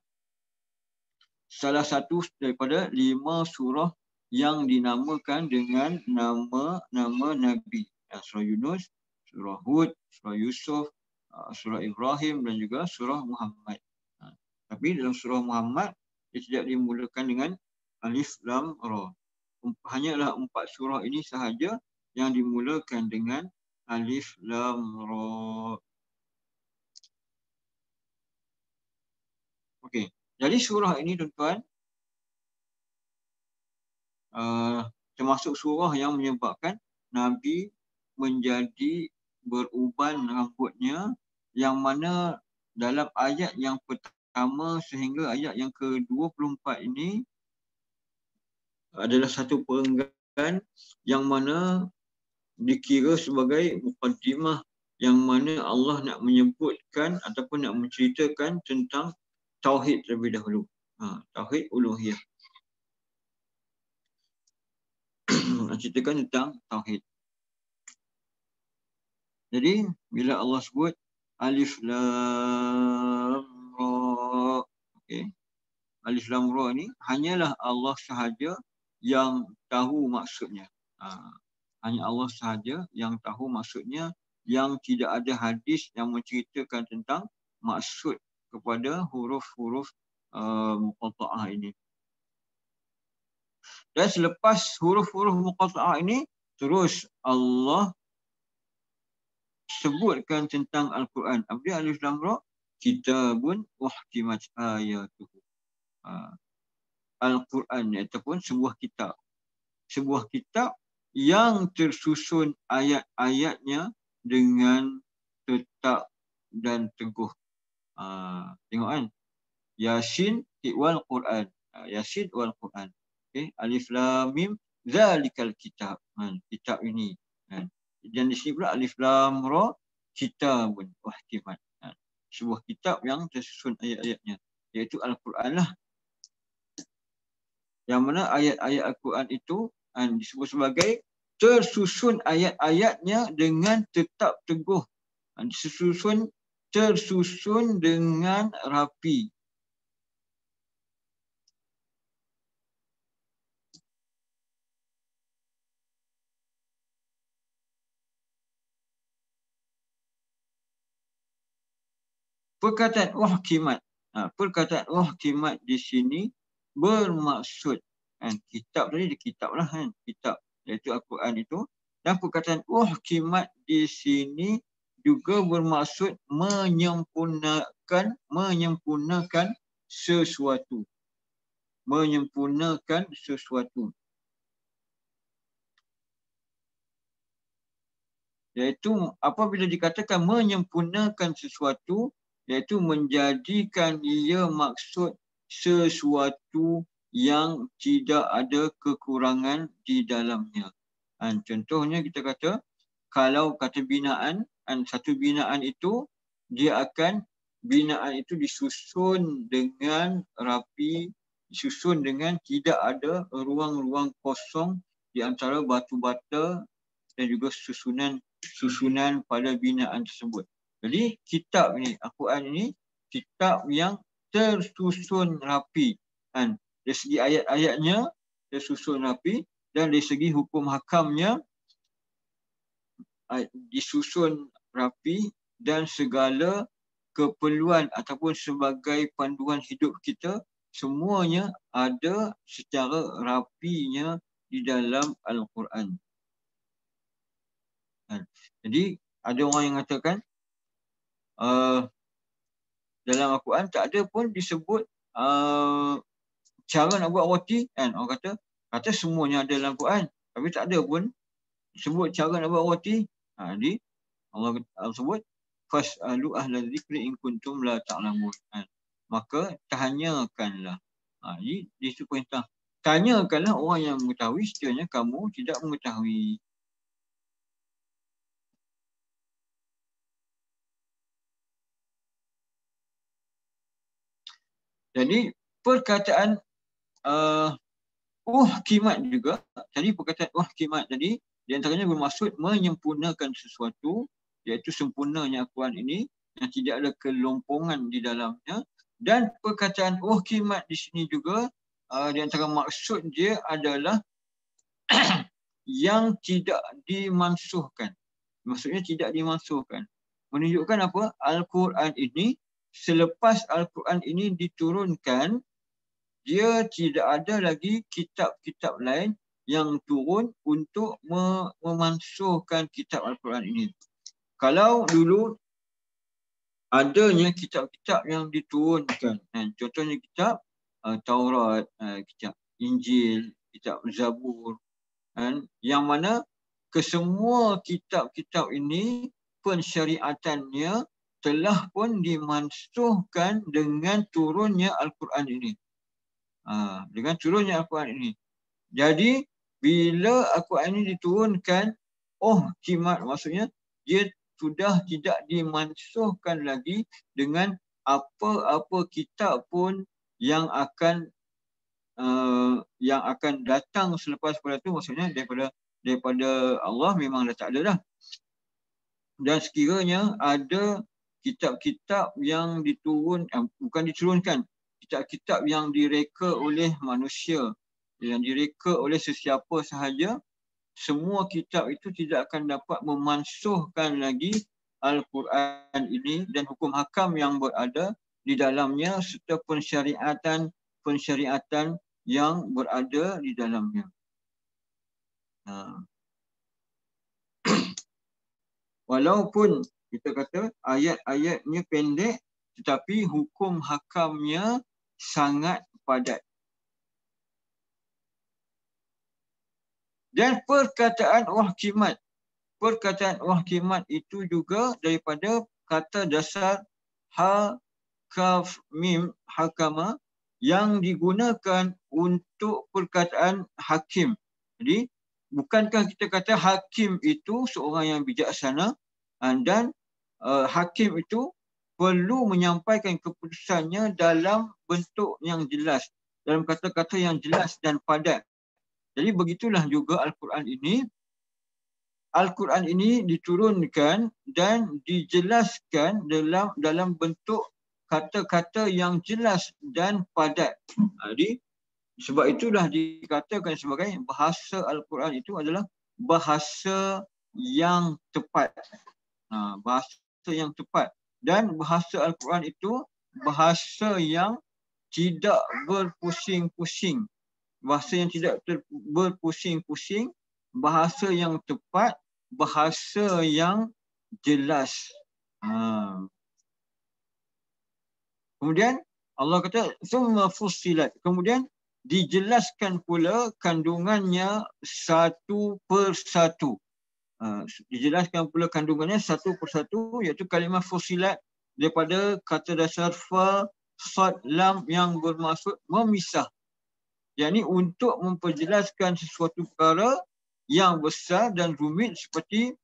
salah satu daripada 5 surah yang dinamakan dengan nama-nama Nabi. Surah Yunus, surah Hud, surah Yusuf, surah Ibrahim dan juga surah Muhammad. Tapi dalam surah Muhammad dia tidak dimulakan dengan alif lam ra. Hanyalah 4 surah ini sahaja yang dimulakan dengan alif lam ra. Okey, jadi surah ini tuan-tuan termasuk surah yang menyebabkan Nabi menjadi beruban rambutnya, yang mana dalam ayat yang pertama sehingga ayat yang ke-24 ini adalah satu perenggan yang mana dikira sebagai muqaddimah, yang mana Allah nak menyebutkan ataupun nak menceritakan tentang tauhid terlebih dahulu. Tauhid uluhiyah. Ceritakan tentang tauhid. Jadi bila Allah sebut alif lam ra, okey. Alif lam ra ni hanyalah Allah sahaja yang tahu maksudnya. Hanya Allah sahaja yang tahu maksudnya, yang tidak ada hadis yang menceritakan tentang maksud kepada huruf-huruf muqatta'ah ini. Dan selepas huruf-huruf muqatta'ah ini, Terus Allah sebutkan tentang Al-Quran. Apa dia Alif Lam Ra? Kitabun uhkimat ayatuhu. Al-Quran ataupun sebuah kitab. Sebuah kitab yang tersusun ayat-ayatnya dengan tetap dan teguh. Tengok kan? Yasin wal Quran. Yasin wal Quran. Okay. Alif Lam Mim zalikal kitab. Kitab ini. Dan di sini pula Alif Lam Ra kitabun uhkimat. Sebuah kitab yang tersusun ayat-ayatnya, iaitu Al-Quran lah. Yang mana ayat-ayat Al-Quran itu disebut sebagai tersusun ayat-ayatnya dengan tetap teguh. Tersusun dengan rapi. Perkataan uhkimat. Perkataan uhkimat di sini bermaksud kitab tadi di kitab lah kan, kitab iaitu Al-Quran itu. Dan perkataan uhkimat di sini juga bermaksud menyempurnakan sesuatu. Menyempurnakan sesuatu. Iaitu apabila dikatakan menyempurnakan sesuatu, iaitu menjadikan ia maksud sesuatu yang tidak ada kekurangan di dalamnya. Contohnya kita kata, kalau kata binaan, satu binaan itu, binaan itu disusun dengan rapi, disusun dengan tidak ada ruang-ruang kosong di antara batu bata dan juga susunan pada binaan tersebut. Jadi kitab ni, Al-Quran ini kitab yang tersusun rapi. Dari segi ayat-ayatnya tersusun rapi dan dari segi hukum hakamnya disusun rapi dan segala keperluan ataupun sebagai panduan hidup kita semuanya ada secara rapinya di dalam Al-Quran. Jadi ada orang yang mengatakan dalam Al-Quran tak ada pun disebut cara nak buat roti kan. Orang kata semuanya ada dalam Al-Quran, tapi tak ada pun disebut cara nak buat roti. Jadi Allah sebut fas'alu ahla dzikri in kuntum la ta'lamun. Maka tanyakanlah. Jadi di situ perintah, tanyakanlah orang yang mengetahui sekiranya kamu tidak mengetahui. Jadi perkataan uhkimat juga, tadi perkataan uhkimat tadi di antaranya bermaksud menyempurnakan sesuatu, iaitu sempurnanya Al-Quran ini yang tidak ada kelompongan di dalamnya. Dan perkataan uhkimat di sini juga di antara maksud dia adalah yang tidak dimansuhkan. Maksudnya tidak dimansuhkan. Menunjukkan apa? Al-Quran ini, selepas Al-Quran ini diturunkan, dia tidak ada lagi kitab-kitab lain yang turun untuk memansuhkan kitab Al-Quran ini. Kalau dulu adanya kitab-kitab yang diturunkan, contohnya kitab Taurat, kitab Injil, kitab Zabur, yang mana kesemua kitab-kitab ini pensyariatannya telah pun dimansuhkan dengan turunnya Al-Quran ini. Dengan turunnya Al-Quran ini. Jadi bila Al-Quran ini diturunkan, kimat maksudnya dia sudah tidak dimansuhkan lagi dengan apa-apa kitab pun yang akan datang selepas pada itu. Maksudnya daripada Allah memang dah tak ada dah. Dan sekiranya ada kitab-kitab yang bukan diturunkan, kitab-kitab yang direka oleh manusia, yang direka oleh sesiapa sahaja, semua kitab itu tidak akan dapat memansuhkan lagi Al-Quran ini dan hukum hakam yang berada di dalamnya serta pensyariatan yang berada di dalamnya. Walaupun kita kata ayat-ayatnya pendek tetapi hukum hakamnya sangat padat. Dan perkataan wahkimat. Perkataan wahkimat itu juga daripada kata dasar ha, kaf, mim, hakama yang digunakan untuk perkataan hakim. Jadi, bukankah kita kata hakim itu seorang yang bijaksana dan hakim itu perlu menyampaikan keputusannya dalam bentuk yang jelas, dalam kata-kata yang jelas dan padat. Jadi begitulah juga Al-Quran ini. Al-Quran ini diturunkan dan dijelaskan dalam bentuk kata-kata yang jelas dan padat. Jadi sebab itulah dikatakan sebagai bahasa Al-Quran itu adalah bahasa yang tepat. Bahasa yang tepat. Dan bahasa Al-Quran itu bahasa yang tidak berpusing-pusing. Bahasa yang tidak berpusing-pusing, bahasa yang tepat, bahasa yang jelas. Kemudian Allah kata summa fussilat. Kemudian dijelaskan pula kandungannya satu persatu. Dijelaskan pula kandungannya satu persatu, iaitu kalimah fussilat daripada kata dasar fa, sad, lam yang bermaksud memisah. Yakni untuk memperjelaskan sesuatu perkara yang besar dan rumit seperti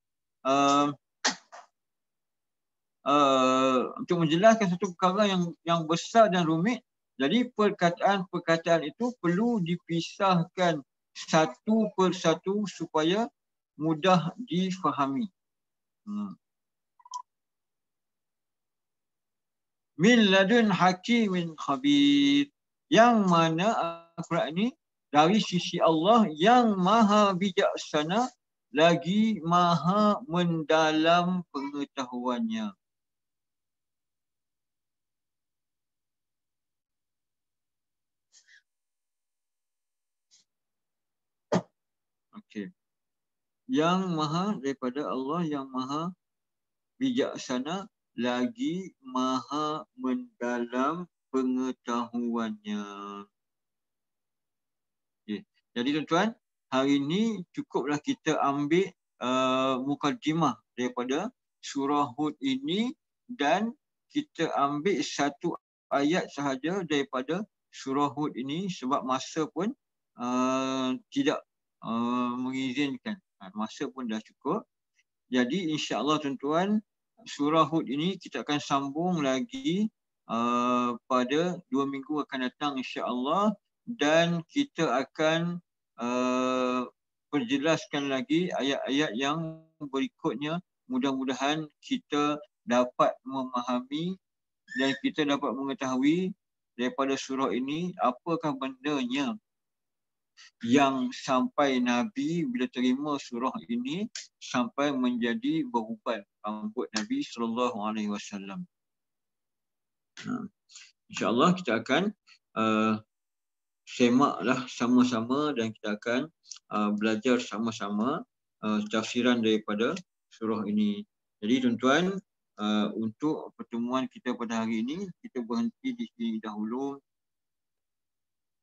untuk menjelaskan satu perkara yang besar dan rumit. Jadi perkataan-perkataan itu perlu dipisahkan satu persatu supaya mudah difahami. Min ladun hakimin khabir. Yang mana Al-Quran ini dari sisi Allah yang maha bijaksana lagi maha mendalam pengetahuannya. Okey. Yang maha daripada Allah yang maha bijaksana lagi maha mendalam pengetahuannya. Okay. Jadi tuan-tuan, hari ini cukuplah kita ambil mukadimah daripada surah Hud ini dan kita ambil satu ayat sahaja daripada surah Hud ini sebab masa pun tidak mengizinkan. Masa pun dah cukup. Jadi insya-Allah tuan-tuan, surah Hud ini kita akan sambung lagi pada 2 minggu akan datang insya-Allah, dan kita akan perjelaskan lagi ayat-ayat yang berikutnya. Mudah-mudahan kita dapat memahami dan kita dapat mengetahui daripada surah ini apakah bendanya yang sampai Nabi bila terima surah ini sampai menjadi beruban rambut Nabi SAW. InsyaAllah kita akan semaklah sama-sama dan kita akan belajar sama-sama tafsiran daripada surah ini. Jadi tuan-tuan, untuk pertemuan kita pada hari ini, kita berhenti di sini dahulu.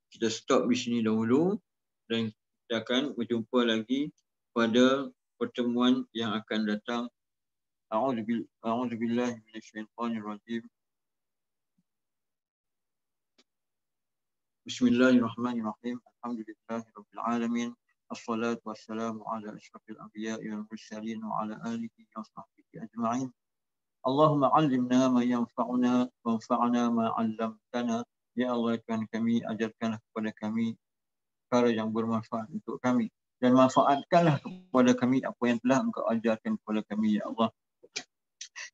Kita stop di sini dahulu dan kita akan berjumpa lagi pada pertemuan yang akan datang. A'udzubillahi minasyaitonirrajim. Bismillahirrahmanirrahim. Alhamdulillahirabbil alamin. Assalatu wassalamu ala asyrafil anbiya'i wal mursalin wa ala alihi wa sahbihi ajma'in. Allahumma 'allimna ma yanfa'una wanfa'na ma 'allamtana. Ya Allah, Tuhan kami, ajarkanlah kepada kami perkara yang bermanfaat untuk kami dan manfaatkanlah kepada kami apa yang telah Engkau ajarkan kepada kami, ya Allah.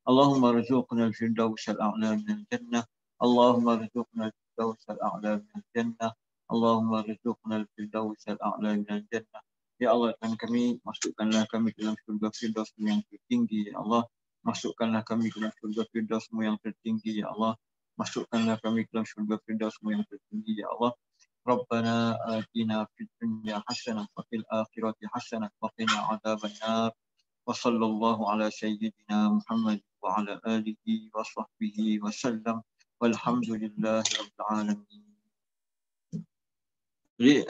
Allahumma rzuqna al-firdaus al-a'la min al-jannah. Allahumma rzuqna al-firdaus al-a'la min al-jannah. Allahumma rzuqna al-firdaus al-a'la min al-jannah. Ya Allah, Tuhan kami, masukkanlah kami dalam surga firdaus yang tertinggi, ya Allah. Masukkanlah kami ke dalam surga firdaus yang tertinggi, ya Allah. Masukkanlah kami ke dalam surga firdaus yang tertinggi, ya Allah. Rabbana atina fid dunya hasanah wa fil akhirati hasanah wa qina adzabannar. Wa sallallahu ala sayyidina Muhammad wa ala alihi wa sahbihi wa sallam. Walhamdulillahi rabbil alamin. Jadi